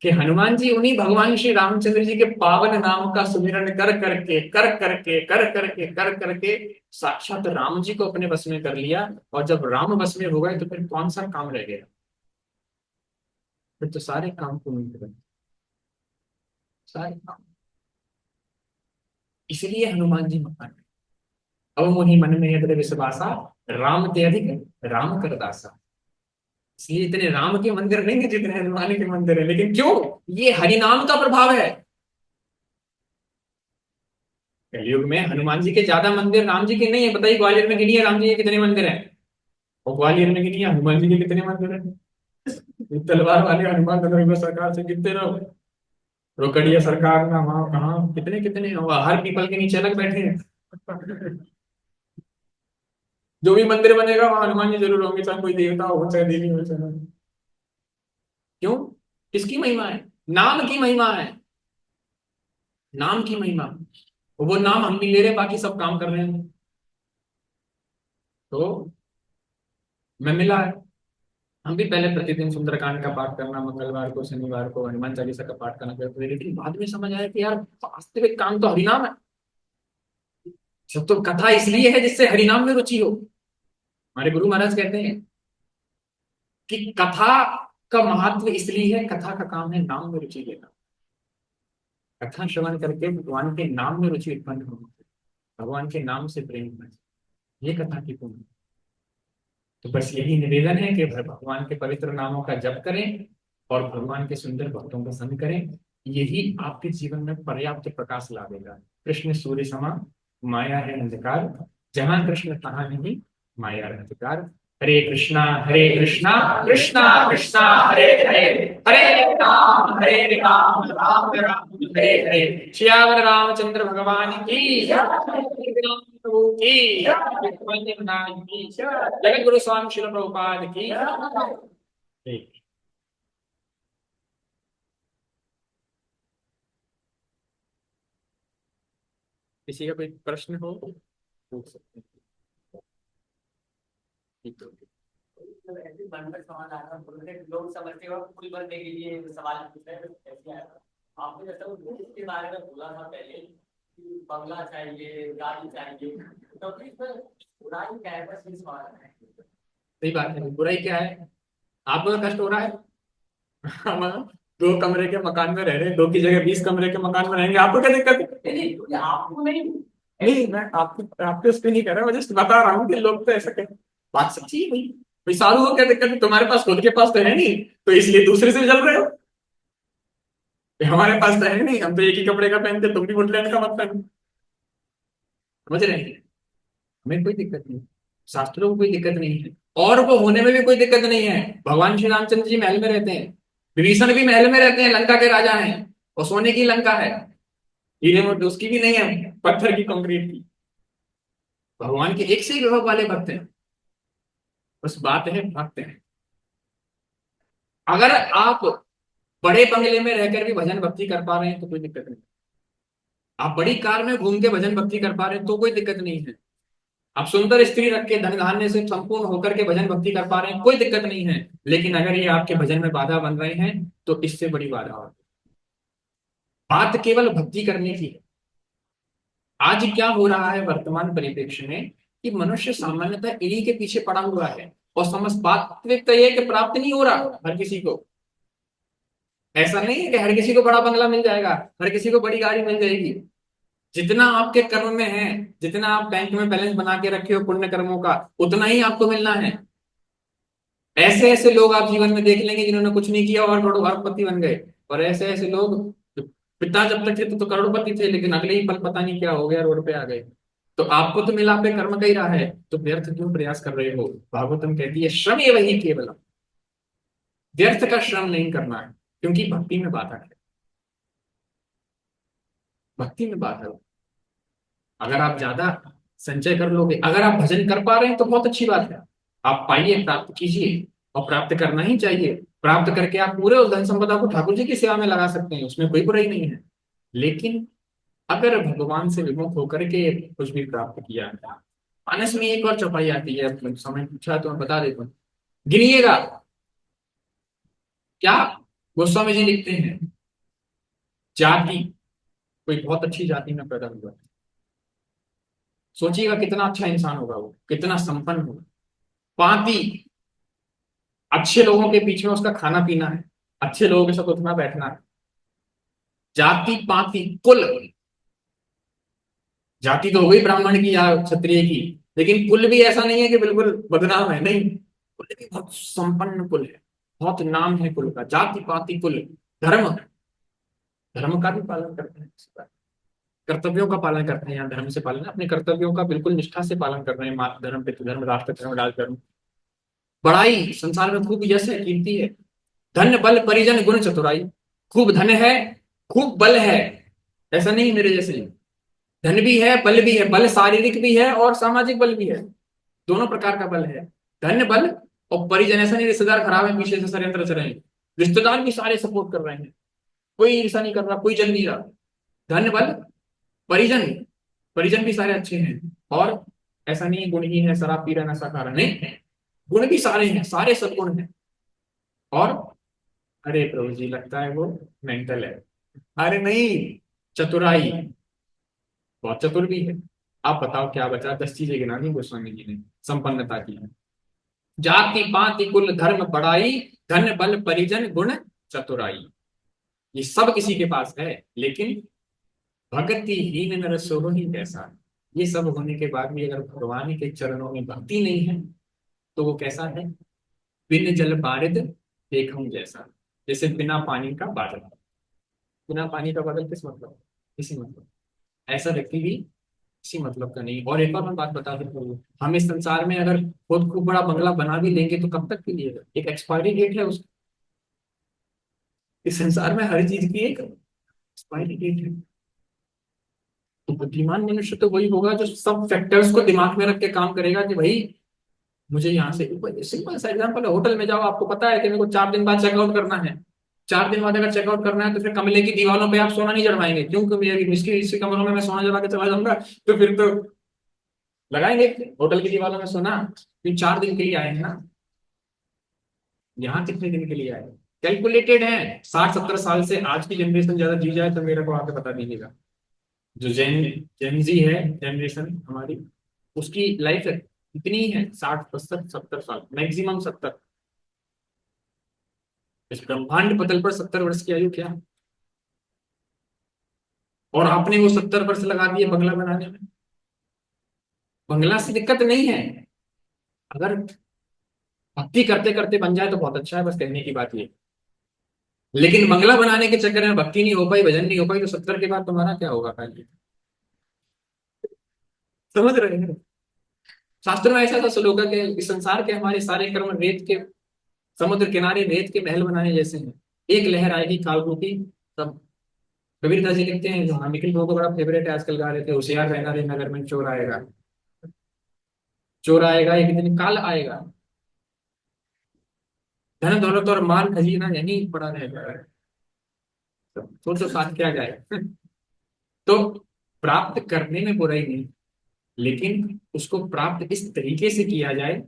कि हनुमान जी उन्हीं भगवान श्री रामचंद्र जी के पावन नाम का सुमिरन कर करके साक्षात राम जी को अपने बस में कर लिया। और जब राम बस में हो गए तो फिर कौन सा काम रह गया? फिर तो सारे काम पूर्ण हो गए, सारे काम। इसलिए हनुमान जी महान। अब मुनि मन में यदि विश्वासा, राम ते अधिक राम कर दासा। इसलिए इतने राम के मंदिर नहीं है जितने हनुमान के मंदिर है, लेकिन क्यों? ये हरिनाम का प्रभाव है। कलयुग में हनुमान जी के ज्यादा मंदिर राम जी के नहीं है, बताइए ग्वालियर में गिनिए राम जी के कितने मंदिर हैं? और ग्वालियर में कि नहीं, हनुमान जी के कितने मंदिर है? ये तलवार वाले हनुमान नगर सरकार से कितने रहो, रोकड़िया सरकार ना, वहां कहाँ कितने कितने, वहाँ हर पीपल के नीचे अलग बैठे हैं। जो भी मंदिर बनेगा वहां हनुमान जी जरूर होंगे, चाहे कोई देवता हो चाहे देवी हो चाहे। क्यों? किसकी महिमा है? नाम की महिमा है, नाम की महिमा। वो नाम हम भी ले रहे हैं, बाकी सब काम कर रहे हैं। तो मैं मिला है, हम भी पहले प्रतिदिन सुंदरकांड का पाठ करना, मंगलवार को शनिवार को हनुमान चालीसा का पाठ करना करते थे, लेकिन बाद में समझ आया कि यार वास्तविक काम तो हरिनाम है। सब तो कथा इसलिए है जिससे हरिनाम में रुचि हो। हमारे गुरु महाराज कहते हैं कि कथा का महत्व इसलिए है, कथा का काम है नाम में रुचि लेना। कथा श्रवण करके भगवान के नाम में रुचि उत्पन्न होगी, भगवान के नाम से प्रेम होना, ये कथा की पूर्ण। तो बस यही निवेदन है कि भगवान के पवित्र नामों का जप करें और भगवान के सुंदर भक्तों का संग करें। यही आपके जीवन में पर्याप्त प्रकाश लावेगा। कृष्ण सूर्य समा, माया है अंधकार, जहां कृष्ण तहां नहीं माया है अंधकार। हरे कृष्णा कृष्णा कृष्णा कृष्णा हरे हरे, हरे राम राम राम हरे हरे। श्यावर रामचंद्र भगवान की जय, प्रभु की जगत गुरु स्वामी शिल प्रभुपाद की जय। किसी का कोई प्रश्न हो पूछ सकते हैं। ठीक है। तो ऐसे मन में सवाल आ रहा है, बोल रहे लोग समझते हो पुल बनने के लिए सवाल पूछ रहे हैं, कैसे आया? आपने जैसा वो इसके बारे में बोला था पहले कि बंगला चाहिए, गाड़ी चाहिए, तो फिर इसमें बुराई क्या है? बस ये सवाल है। सही बात है, बुराई क्या है? आपको तो कष्ट हो रहा है। हम 2 कमरे के मकान में रह रहे हैं, 2 की जगह 20 कमरे के मकान में रहेंगे, आपको क्या दिक्कत है? नहीं नहीं, आपको नहीं। नहीं, मैं आपको आपके उस पर नहीं कर रहा, मैं जस्ट बता रहा हूँ कि लोग तो ऐसा कहें। बात सच्ची है भाई। भाई सारू को क्या दिक्कत है? तुम्हारे पास, खुद के पास तो है नहीं, तो इसलिए दूसरे से जल रहे हो। हमारे पास तो है नहीं, हम तो एक ही कपड़े का पहनते, तुम भी वुडलैंड का मत पहनो। समझ रहे हैं? हमें कोई दिक्कत नहीं, शास्त्रों को कोई दिक्कत नहीं है, और वो होने में भी कोई दिक्कत नहीं है। भगवान श्री रामचंद्र जी महल में रहते हैं, विभीषण भी महल में रहते हैं, लंका के राजा हैं, और सोने की लंका है, हीरे मोती उसकी भी नहीं है, पत्थर की कंक्रीट की। भगवान के एक से ही विभव वाले भक्त हैं। बस बात है भक्त हैं। अगर आप बड़े बंगले में रहकर भी भजन भक्ति कर पा रहे हैं तो कोई दिक्कत नहीं। आप बड़ी कार में घूम के भजन भक्ति कर पा रहे हैं तो कोई दिक्कत नहीं है। आप सुंदर स्त्री रख के धन धान्य से संपूर्ण होकर के भजन भक्ति कर पा रहे हैं, कोई दिक्कत नहीं है। लेकिन अगर ये आपके भजन में बाधा बन रहे हैं तो इससे बड़ी बाधा और। बात केवल भक्ति करने की है। आज क्या हो रहा है वर्तमान परिप्रेक्ष्य में कि मनुष्य सामान्यतः इन्हीं के पीछे पड़ा हुआ है, और समझ वास्तविक तो यह कि प्राप्त नहीं हो रहा हर किसी को। ऐसा नहीं है कि हर किसी को बड़ा बंगला मिल जाएगा, हर किसी को बड़ी गाड़ी मिल जाएगी। जितना आपके कर्म में है, जितना आप बैंक में बैलेंस बना के रखे हो पुण्य कर्मों का, उतना ही आपको मिलना है। ऐसे ऐसे लोग आप जीवन में देख लेंगे जिन्होंने कुछ नहीं किया और करोड़पति बन गए, और ऐसे ऐसे लोग जो पिता जब तक थे तो करोड़पति थे, लेकिन अगले ही पल पता नहीं क्या हो गया, रोड पे आ गए। तो आपको तो मिला पे कर्म का ही रहा है, तो व्यर्थ क्यों प्रयास कर रहे हो? भागवतम कहती है श्रम ये वही केवल, व्यर्थ का श्रम नहीं करना है, क्योंकि भक्ति में बाधा है। भक्ति में बाधा है। अगर आप ज्यादा संचय कर लोगे, अगर आप भजन कर पा रहे हैं तो बहुत अच्छी बात है। आप पाइए, प्राप्त कीजिए, और प्राप्त करना ही चाहिए। प्राप्त करके आप पूरे उस धन संपदा को ठाकुर जी की सेवा में लगा सकते हैं, उसमें कोई बुराई नहीं है। लेकिन अगर भगवान से विमुख होकर के कुछ भी प्राप्त किया है। मानस में एक और चौपाई आती है, मतलब समय पूछा तो मैं बता देता हूँ, गिनिएगा क्या। गोस्वामी जी लिखते हैं, जाति, कोई बहुत अच्छी जाति में पैदा हुआ है, सोचिएगा कितना अच्छा इंसान होगा वो, कितना संपन्न होगा। पाती, अच्छे लोगों के बीच में उसका खाना पीना है, अच्छे लोगों के साथ उठना बैठना है। जाति पाति कुल, जाति तो हो गई ब्राह्मण की या क्षत्रिय की, लेकिन कुल भी ऐसा नहीं है कि बिल्कुल बदनाम है, नहीं, कुल भी बहुत संपन्न कुल है, बहुत नाम है कुल का। जाति पाति कुल। धर्म, धर्म का भी पालन करते हैं, कर्तव्यों का पालन करते हैं। यहाँ धर्म से पालन, अपने कर्तव्यों का बिल्कुल निष्ठा से पालन कर रहे हैं, मातृ धर्म, पितृ धर्म, राष्ट्र धर्म, राज धर्म। बड़ाई, संसार में खूब यश है, कीर्ति है। धन बल परिजन गुण चतुराई, खूब धन है, खूब बल है, ऐसा नहीं मेरे जैसे। धन भी है, बल भी है, बल शारीरिक भी है और सामाजिक बल भी है, दोनों प्रकार का बल है। धन बल और परिजन, ऐसा नहीं रिश्तेदार खराब है पीछे से षड्यंत्र चल रहे हैं, रिश्तेदार भी सारे सपोर्ट कर रहे हैं, कोई ऐसा नहीं कर रहा, कोई जल नहीं रहा। धन बल परिजन, परिजन भी सारे अच्छे हैं। और ऐसा नहीं गुणहीन है, शराब पी रहा नशा खा रहा, नहीं, गुण भी सारे हैं, सारे सदगुण हैं। और अरे प्रभु जी लगता है वो मेंटल है, अरे नहीं, चतुराई, बहुत चतुर भी है। आप बताओ क्या बचा, 10 चीजें गिना दी गोस्वामी जी ने संपन्नता की। जाति पाति कुल धर्म बड़ाई, धन बल परिजन गुण चतुराई, ये सब किसी के पास है, लेकिन भक्ति हीन नर सोहो ही कैसा। ये सब होने के बाद भी अगर भगवान के चरणों में भक्ति नहीं है तो वो कैसा है, बिन जल बारिद देखूं जैसा, जैसे बिना पानी का बादल। बिना पानी का बादल किस मतलब, किसी मतलब, ऐसा व्यक्ति भी किसी मतलब का नहीं। और एक और मैं बात बता देता हूँ, हम इस संसार में अगर खुद खूब बड़ा बंगला बना भी लेंगे तो कब तक के लिए, एक एक्सपायरी डेट है उस, इस संसार में हर चीज की एक एक्सपायरी डेट है। तो बुद्धिमान मनुष्य तो वही होगा जो सब फैक्टर्स को दिमाग में रख के काम करेगा कि भाई मुझे यहाँ से, सिंपल सा एग्जांपल है, होटल में जाओ, आपको पता है कि मेरे को 4 दिन बाद चेकआउट करना है। 4 दिन बाद अगर चेकआउट करना है तो फिर कमरे की दीवारों पे आप सोना नहीं जड़वाएंगे, क्यों, क्योंकि इसकी इसी कमरों में मैं सोना जला के चला जाऊंगा, तो फिर तो लगाएंगे होटल की दीवारों में सोना। फिर 4 दिन के लिए आए हैं ना, यहाँ कितने दिन के लिए आए, कैलकुलेटेड है। 60-70 साल से आज की जनरेशन ज्यादा जी जाए तो मेरे को आके बता दीजिएगा। जो जेन जेनजी है जनरेशन हमारी, उसकी लाइफ कितनी है, 60 70 70 साल, मैक्सिमम 70। इस ब्रह्मांड पतल पर 70 वर्ष की आयु क्या है? और आपने वो 70 वर्ष लगा दिए बंगला बनाने में। बंगला से दिक्कत नहीं है, अगर भक्ति करते करते बन जाए तो बहुत अच्छा है, बस कहने की बात ये। लेकिन बंगला बनाने के चक्कर में भक्ति नहीं हो पाई, भजन नहीं हो पाई, तो 70 के बाद तुम्हारा क्या होगा पहले, समझ रहे हैं। शास्त्र में ऐसा था श्लोक है कि इस संसार के हमारे सारे कर्म रेत के, समुद्र किनारे रेत के महल बनाने जैसे हैं, एक लहर आएगी कालरूपी सब। कबीरदास जी लिखते हैं, जो हाँ निखिल को बड़ा फेवरेट है आजकल, गा रहे थे, होशियार रहना रे नगर में चोर आएगा, चोर आएगा एक दिन काल आएगा, धन दौलत और माल खजीना यहीं पड़ा रहेगा। तो सोचो साथ क्या जाए तो प्राप्त करने में बुराई नहीं, लेकिन उसको प्राप्त इस तरीके से किया जाए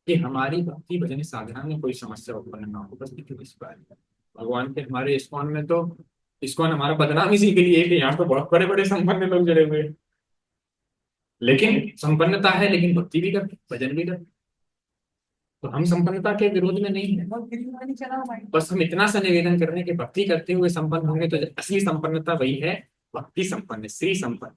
कि हमारी भक्ति भजन साधना में कोई समस्या उत्पन्न ना हो, बस इतनी इस बात है। भगवान के हमारे इस्कॉन में तो, इस्कॉन हमारा बदनाम इसी के लिए है कि यहाँ तो बहुत बड़े बड़े संपन्न लोग जुड़े हुए हैं, लेकिन संपन्नता है, लेकिन भक्ति भी करते भजन भी करते। तो हम संपन्नता के विरोध में नहीं है, बस हम इतना सा निवेदन कर रहे हैं कि भक्ति करते हुए संपन्न होंगे तो असली संपन्नता वही है, भक्ति संपन्न, श्री संपन्न।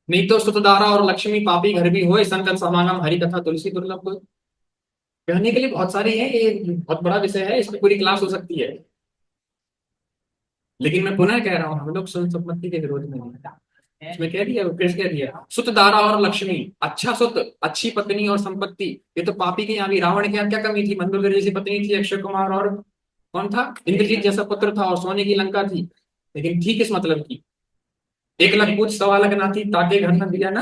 नहीं तो सुतदारा और लक्ष्मी पापी घर भी होए, संकट समागम हरि कथा तुलसी दुर्लभ होए। कहने के लिए बहुत सारे हैं, ये बहुत बड़ा विषय है, इसमें पूरी क्लास हो सकती है। लेकिन मैं पुनः कह रहा हूँ, हम लोग सुन संपत्ति के विरोध में नहीं है। इसमें कह दिया, कृष्ण कह दिया, सुत दारा और लक्ष्मी, अच्छा सुत, अच्छी पत्नी और संपत्ति, ये तो पापी के यहाँ भी। रावण के यहाँ क्या कमी थी, मंदोदरी जैसी पत्नी थी, अक्षय कुमार और कौन था, इंद्रजीत जैसा पुत्र था, और सोने की लंका थी, लेकिन थी किस मतलब की, 1 लाख पूछ 1.25 लाख ना थी, ताके घर न दिया ना,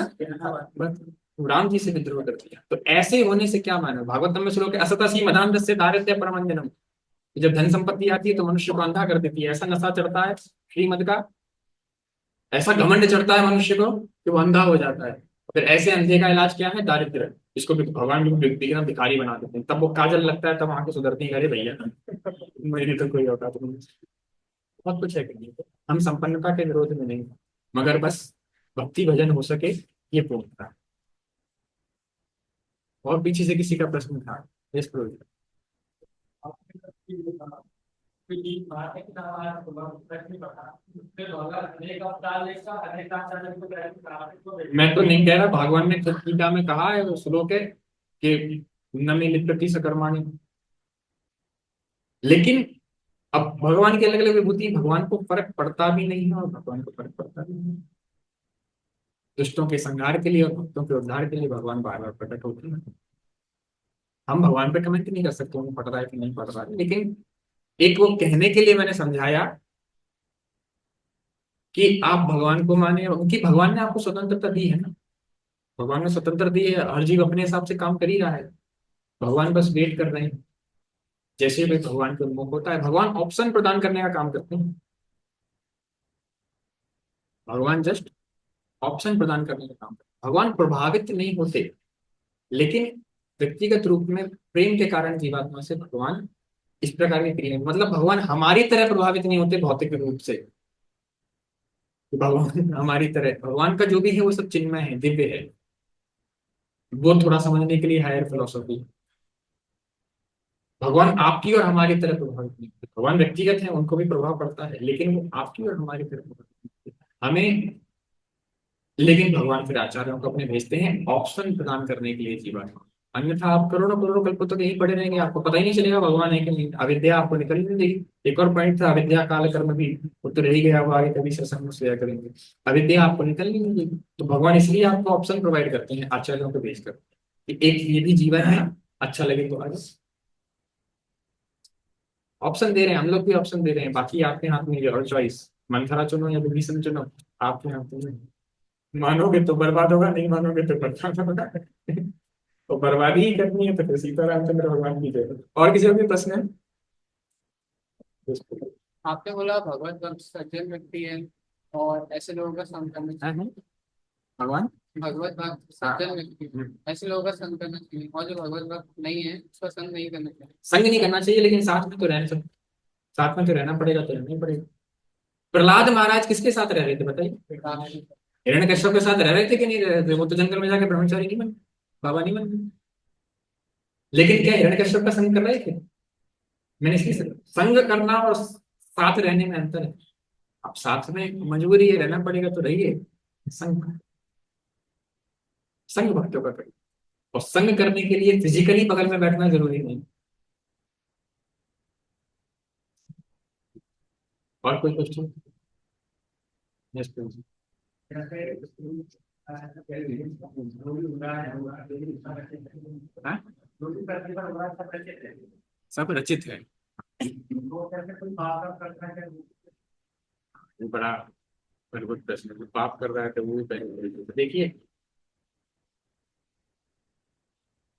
बस राम जी से विद्रोह कर दिया। तो ऐसे होने से क्या माना, भागवतम में श्लोक है, असतसी मदान से दारिद्र्य परमंजनम, जब धन संपत्ति आती है तो मनुष्य को अंधा कर देती है, ऐसा नशा चढ़ता है श्रीमद का, ऐसा घमंड चढ़ता है मनुष्य को कि वो अंधा हो जाता है। फिर ऐसे अंधे का इलाज क्या है, दारिद्र्य, इसको भी भगवान एकदम भिखारी बना देते हैं, तब वो काजल लगता है, तब आंखें सुधरती है, अरे भैया मेरी तो कोई औकात नहीं। बहुत कुछ है करने को, हम संपन्नता के विरोध में नहीं, मगर बस भक्ति भजन हो सके, ये पूर्णता। और पीछे से किसी का प्रश्न था, यस प्रभु। मैं तो नहीं कह रहा, भगवान ने खुद गीता में कहा है, वो श्लोक है कि न में लिप्यति सकर्माणि। लेकिन अब भगवान की अलग अलग विभूति, भगवान को फर्क पड़ता भी नहीं है और भगवान को फर्क पड़ता भी नहीं है। दुष्टों के संहार के लिए और भक्तों के उद्धार के लिए भगवान बार बार प्रकट होते हैं। हम भगवान पे कमेंट नहीं कर सकते उन्हें पढ़ रहा है कि नहीं पढ़ रहा है, लेकिन एक वो कहने के लिए मैंने समझाया कि आप भगवान को माने, उनकी भगवान ने आपको स्वतंत्रता दी है ना। भगवान ने स्वतंत्र दी है, हर जीव अपने हिसाब से काम कर ही रहा है। भगवान बस वेट कर रहे हैं, जैसे भी भगवान के उन्मुख होता है भगवान ऑप्शन प्रदान करने का काम करते हैं। भगवान जस्ट ऑप्शन प्रदान करने का काम करते हैं, भगवान प्रभावित नहीं होते। लेकिन व्यक्तिगत रूप में प्रेम के कारण जीवात्मा से भगवान इस प्रकार की क्रिया, मतलब भगवान हमारी तरह प्रभावित नहीं होते भौतिक रूप से। भगवान हमारी तरह, भगवान का जो भी है वो सब चिन्मय है, दिव्य है। वो थोड़ा समझने के लिए हायर फिलोसॉफी। भगवान आपकी और हमारी तरह प्रभावित नहीं होते। भगवान व्यक्तिगत है, उनको भी प्रभाव पड़ता है, लेकिन वो आपकी और हमारी तरह प्रभावित नहीं होते हमें। लेकिन भगवान फिर आचार्यों को अपने भेजते हैं ऑप्शन प्रदान करने के लिए जीवन को। अन्यथा आप करोड़ों करोड़ों कल्पों तक यहीं पड़े रहेंगे, आपको पता ही नहीं चलेगा भगवान है कि नहीं। अविद्या आपको निकल नहीं देगी। एक और पॉइंट था, अविद्या काल कर्म भी, वो तो रह ही गया, वो आगे कभी सत्संग में शेयर करेंगे। अविद्या आपको निकल नहीं देगी, तो भगवान इसलिए आपको ऑप्शन प्रोवाइड करते हैं आचार्यों को भेजकर कि एक ये भी जीवन है, अच्छा लगे तो आज ऑप्शन दे रहे हैं, हम लोग भी ऑप्शन दे रहे हैं। बाकी आपके हाथ में और चॉइस, मंथरा चुनो या विभीषण चुनो, आपके हाथ में। मानोगे तो बर्बाद होगा, नहीं मानोगे तो बर्बाद होगा। तो बर्बादी ही करनी है तो फिर सीतारामचंद्र भगवान की जय। और किसी को भी प्रश्न है? आपने बोला भगवत भक्त सज्जन व्यक्ति है और ऐसे लोगों का संग करना चाहिए। भगवान भगवत भक्त सज्जन व्यक्ति है, हम्म। ऐसे लोगों का संग करना चाहिए, और जो भगवत भक्त नहीं है उसका संग नहीं करना चाहिए। संग नहीं करना चाहिए, लेकिन साथ में तो रहना चाहिए। साथ में तो रहना पड़ेगा, तो रहना ही पड़ेगा। प्रहलाद महाराज किसके साथ रह रहे थे बताइए? हिरण्यकश्यप के साथ रह रहे थे कि नहीं रह रहे थे? वो तो जंगल में जाके ब्रह्मचारी नहीं बने, बाबा नहीं बने। लेकिन क्या हिरण्यकश्यप का संग कर रहे थे? मैंने इसलिए संग करना और साथ रहने में अंतर है। अब साथ में मजबूरी है, रहना पड़ेगा तो रहिए। संग, संग भक्तों का करिए। और संग करने के लिए फिजिकली बगल में बैठना जरूरी नहीं। और कोई क्वेश्चन? Yes please. हाँ? सब रचित है। वो बड़ा अद्भुत प्रश्न है। जो पाप कर रहा है तो वो भी पहले देखिए,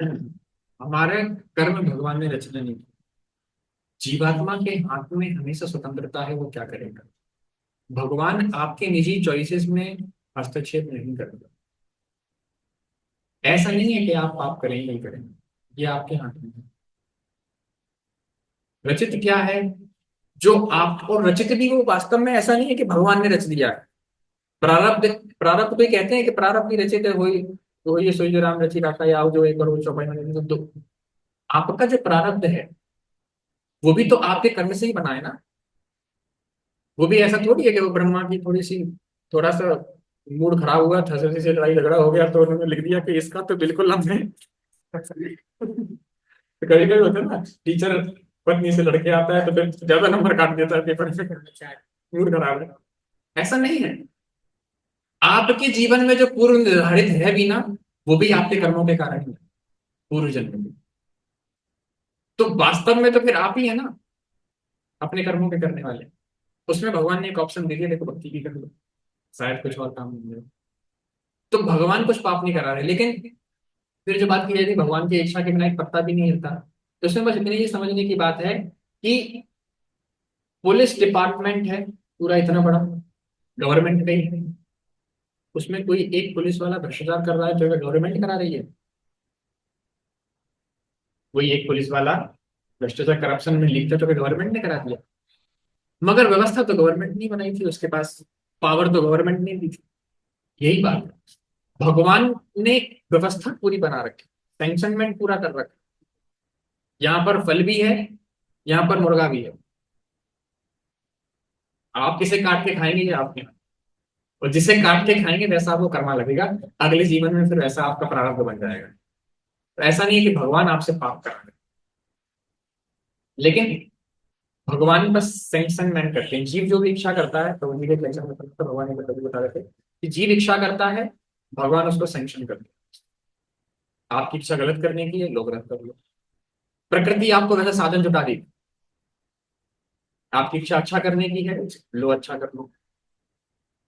हमारे कर्म भगवान ने रचना नहीं की। जीवात्मा के हाथ में हमेशा स्वतंत्रता है, वो क्या करेगा। भगवान आपके निजी चॉइसेस में हस्तक्षेप नहीं करेगा। ऐसा नहीं है कि आप पाप करें नहीं करें, ये आपके हाथ में है। रचित क्या है? जो आपको रचित भी वो वास्तव में ऐसा नहीं है कि भगवान ने रच दिया है। प्रारब्ध, प्रारब्ध तो ये कहते हैं कि प्रारब्ध ही रचित है, वही तो ये सोई जो राम रचि राखा या जो एक करोड़ चौपाई में तो आपका जो प्रारब्ध है वो भी तो आपके कर्म से ही बना है ना। वो भी ऐसा थोड़ी है कि वो ब्रह्मा की थोड़ी सी, थोड़ा सा मूड खराब हुआ, सरस्वती से लड़ाई झगड़ा हो गया तो उन्होंने लिख दिया कि इसका तो बिल्कुल हमने तो कभी कभी होता है ना, टीचर पत्नी से लड़के आता है तो फिर ज्यादा नंबर काट देता है पेपर में, मूड खराब है। ऐसा नहीं है। आपके जीवन में जो पूर्व निर्धारित है भी ना, वो भी आपके कर्मों के कारण ही है, पूर्व जन्म में। तो वास्तव में तो फिर आप ही है ना अपने कर्मों के करने वाले। उसमें भगवान ने एक ऑप्शन दे दिया, देखो भक्ति की कर लो, शायद कुछ और काम नहीं है। तो भगवान कुछ पाप नहीं करा रहे। लेकिन फिर जो बात की जाती है भगवान की इच्छा के बिना एक पत्ता भी नहीं हिलता, तो उसमें बस इतनी ही समझने की बात है कि पुलिस डिपार्टमेंट है पूरा इतना बड़ा, गवर्नमेंट का ही है। उसमें कोई एक पुलिस वाला भ्रष्टाचार कर रहा है तो गवर्नमेंट करा रही है? कोई एक पुलिस वाला भ्रष्टाचार करप्शन में लिखता तो गवर्नमेंट ने करा दिया? मगर व्यवस्था तो गवर्नमेंट नहीं बनाई थी, उसके पास पावर तो गवर्नमेंट ने दी थी। यही बात है, भगवान ने व्यवस्था पूरी बना रखी, सेंक्शनमेंट पूरा कर रखा। यहाँ पर फल भी है, यहाँ पर मुर्गा भी है। आप किसे काट के खाएंगे ये आपके हाथ। और जिसे काट के खाएंगे वैसा आपको कर्मा लगेगा अगले जीवन में, फिर वैसा आपका प्रारब्ध बन जाएगा। तो ऐसा नहीं है कि भगवान आपसे पाप कर रहे हैं, लेकिन भगवान बस सेंक्शनमेंट करते हैं। जीव जो भी इच्छा करता है, तो उन्हीं के लेक्चर में भगवान ने कभी बता रहे थे कि जीव इच्छा करता है भगवान उसको सैंक्शन करते हैं। आपकी इच्छा गलत करने की है, लो गलत कर लो। प्रकृति आपको वैसा साधन जुटा देगी। आपकी इच्छा अच्छा करने की है, लो अच्छा कर लो।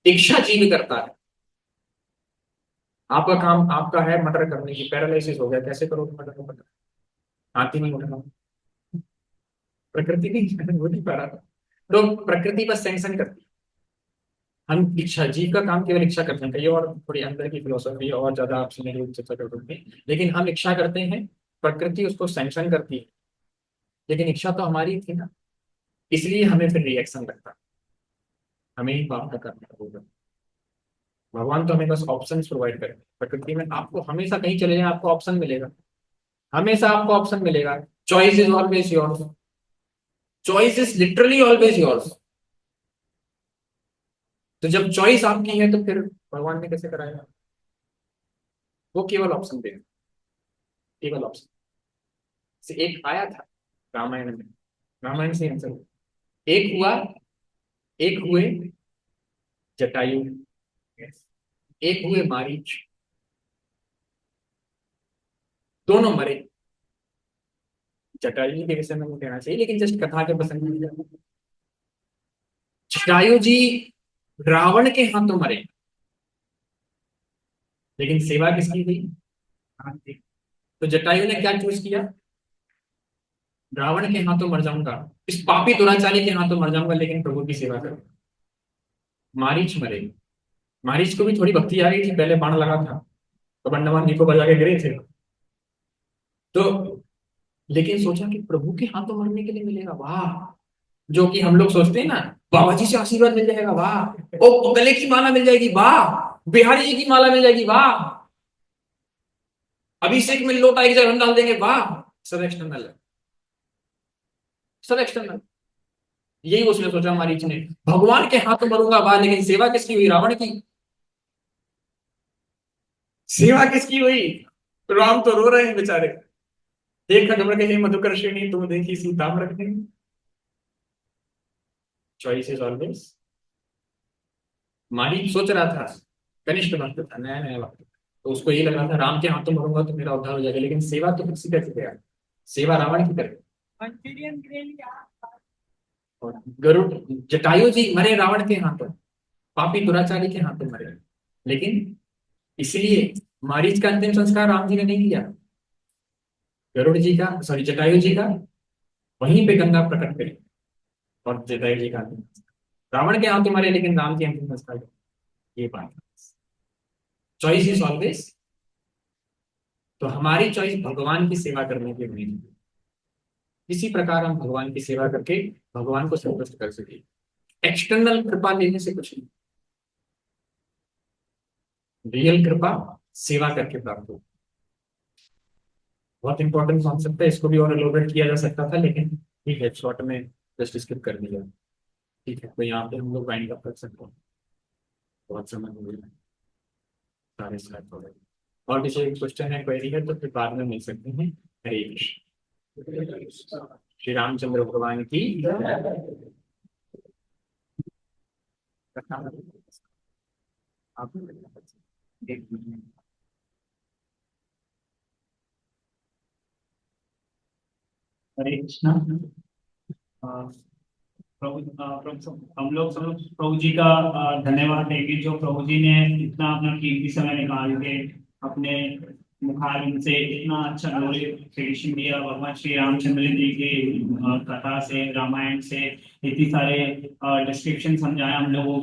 इच्छा जीव करता है। आपका काम आपका है मर्डर करने की, पैरालिसिस हो गया, कैसे करोगे मर्डर? मर्डर हाथ ही नहीं उठना। प्रकृति नहीं, वो नहीं पा रहा था। तो प्रकृति बस सैंक्शन करती है। हम इच्छा, जीव का काम केवल इच्छा करते हैं। कहीं और थोड़ी अंदर की फिलोसफी और ज्यादा आपसे मेरी चर्चा कर सकते हैं, लेकिन हम इच्छा करते हैं, प्रकृति उसको सैंक्शन करती है। लेकिन इच्छा तो हमारी थी ना, इसलिए हमें फिर रिएक्शन लगता है, हमें ही पाप का करना होगा। भगवान तो हमें बस ऑप्शंस प्रोवाइड करें। प्रकृति में आपको हमेशा कहीं चले जाए आपको ऑप्शन मिलेगा, हमेशा आपको ऑप्शन मिलेगा। Choice is always yours. Choice is literally always yours. तो जब चॉइस आपकी है तो फिर भगवान ने कैसे कराया? वो केवल ऑप्शन दे, केवल ऑप्शन से एक आया था रामायण में। रामायण से आंसर हुआ। एक हुआ, एक हुए जटायु, एक हुए मारीच। दोनों मरे। जटायु जी के विषय में नहीं कहना चाहिए, लेकिन जस्ट कथा के प्रसंग में, जटायु जी रावण के हाथों मरे, लेकिन सेवा किसकी थी? हाँ, तो जटायु ने क्या चूज किया? रावण के हाथों मर जाऊंगा, इस पापी दुराचारी के हाथों मर जाऊंगा, लेकिन प्रभु की सेवा करूंगा। मारीच मरे। मारीच को भी थोड़ी भक्ति आ गई थी, पहले बाण लगा था तो बंडमान जी को बजा के गिरे थे। तो लेकिन सोचा कि प्रभु के हाथों मरने के लिए मिलेगा, वाह। जो कि हम लोग सोचते हैं ना, बाबा जी से आशीर्वाद मिल जाएगा, वाह। ओ गले की माला मिल जाएगी, वाह। बिहारी जी की माला मिल जाएगी, वाह। अभिषेक में लोटा एक जगह डाल देंगे, वाह। सब एक्सटर्नल है, सब एक्सटर्नल। यही उसने सोचा मारीच ने, भगवान के हाथों मरूंगा, वाह। लेकिन सेवा किसकी हुई? रावण की। सेवा किसकी हुई? राम तो रो रहे हैं बेचारे। देख खबर के, हे मधुकर्षिणी तुम देखी सीता रखने। Choice is always. मारीच सोच रहा था, कनिष्ठ भक्त था, नया नया भक्त, तो उसको ये लग रहा था राम के हाथों मरूंगा तो मेरा उद्धार हो जाएगा। लेकिन सेवा तो किसी कैसे गया? सेवा रावण की करे। और गरुड़, जटायु जी मरे रावण के हाथों, पापी दुराचारी के हाथों मरे। लेकिन इसलिए मारीच का अंतिम संस्कार राम जी ने नहीं किया, गरुड़ जी का, सॉरी जटायु जी का वहीं पे गंगा प्रकट करी, और जटायु जी का अंतिम संस्कार। रावण के हाथों मरे, लेकिन राम के अंतिम संस्कार ये बात। Choice is always. तो हमारी चॉइस भगवान की सेवा करने की होनी चाहिए। इसी प्रकार हम भगवान की सेवा करके भगवान को संतुष्ट कर सके। एक्सटर्नल कृपा लेने से कुछ नहीं, रियल कृपा सेवा करके प्राप्त हो। बहुत इंपॉर्टेंट कॉन्सेप्ट है, इसको भी और एलोबरेट किया जा सकता था, लेकिन ठीक है, शॉर्ट में जस्ट स्किप कर दिया। ठीक है, तो यहाँ पे हम लोग वाइंड अप कर सकते हैं, बहुत समय हो गया, सारे स्लाइड हो गए। और किसी क्वेश्चन है, क्वेरी है तो फिर बाद में मिल सकते हैं। हरे कृष्ण। श्री रामचंद्र भगवान की आप एक मिनट। हरे कृष्णा। अ, हम लोग सब लोग प्रभु जी का धन्यवाद देंगे, जो प्रभु जी ने इतना अपना कीमती समय निकाल के अपने मुखारविंद से इतना अच्छा नोटिफिकेशन दिया। भगवान श्री रामचंद्र जी की कथा से, रामायण से इतनी सारे डिस्क्रिप्शन समझाया हम लोगों को।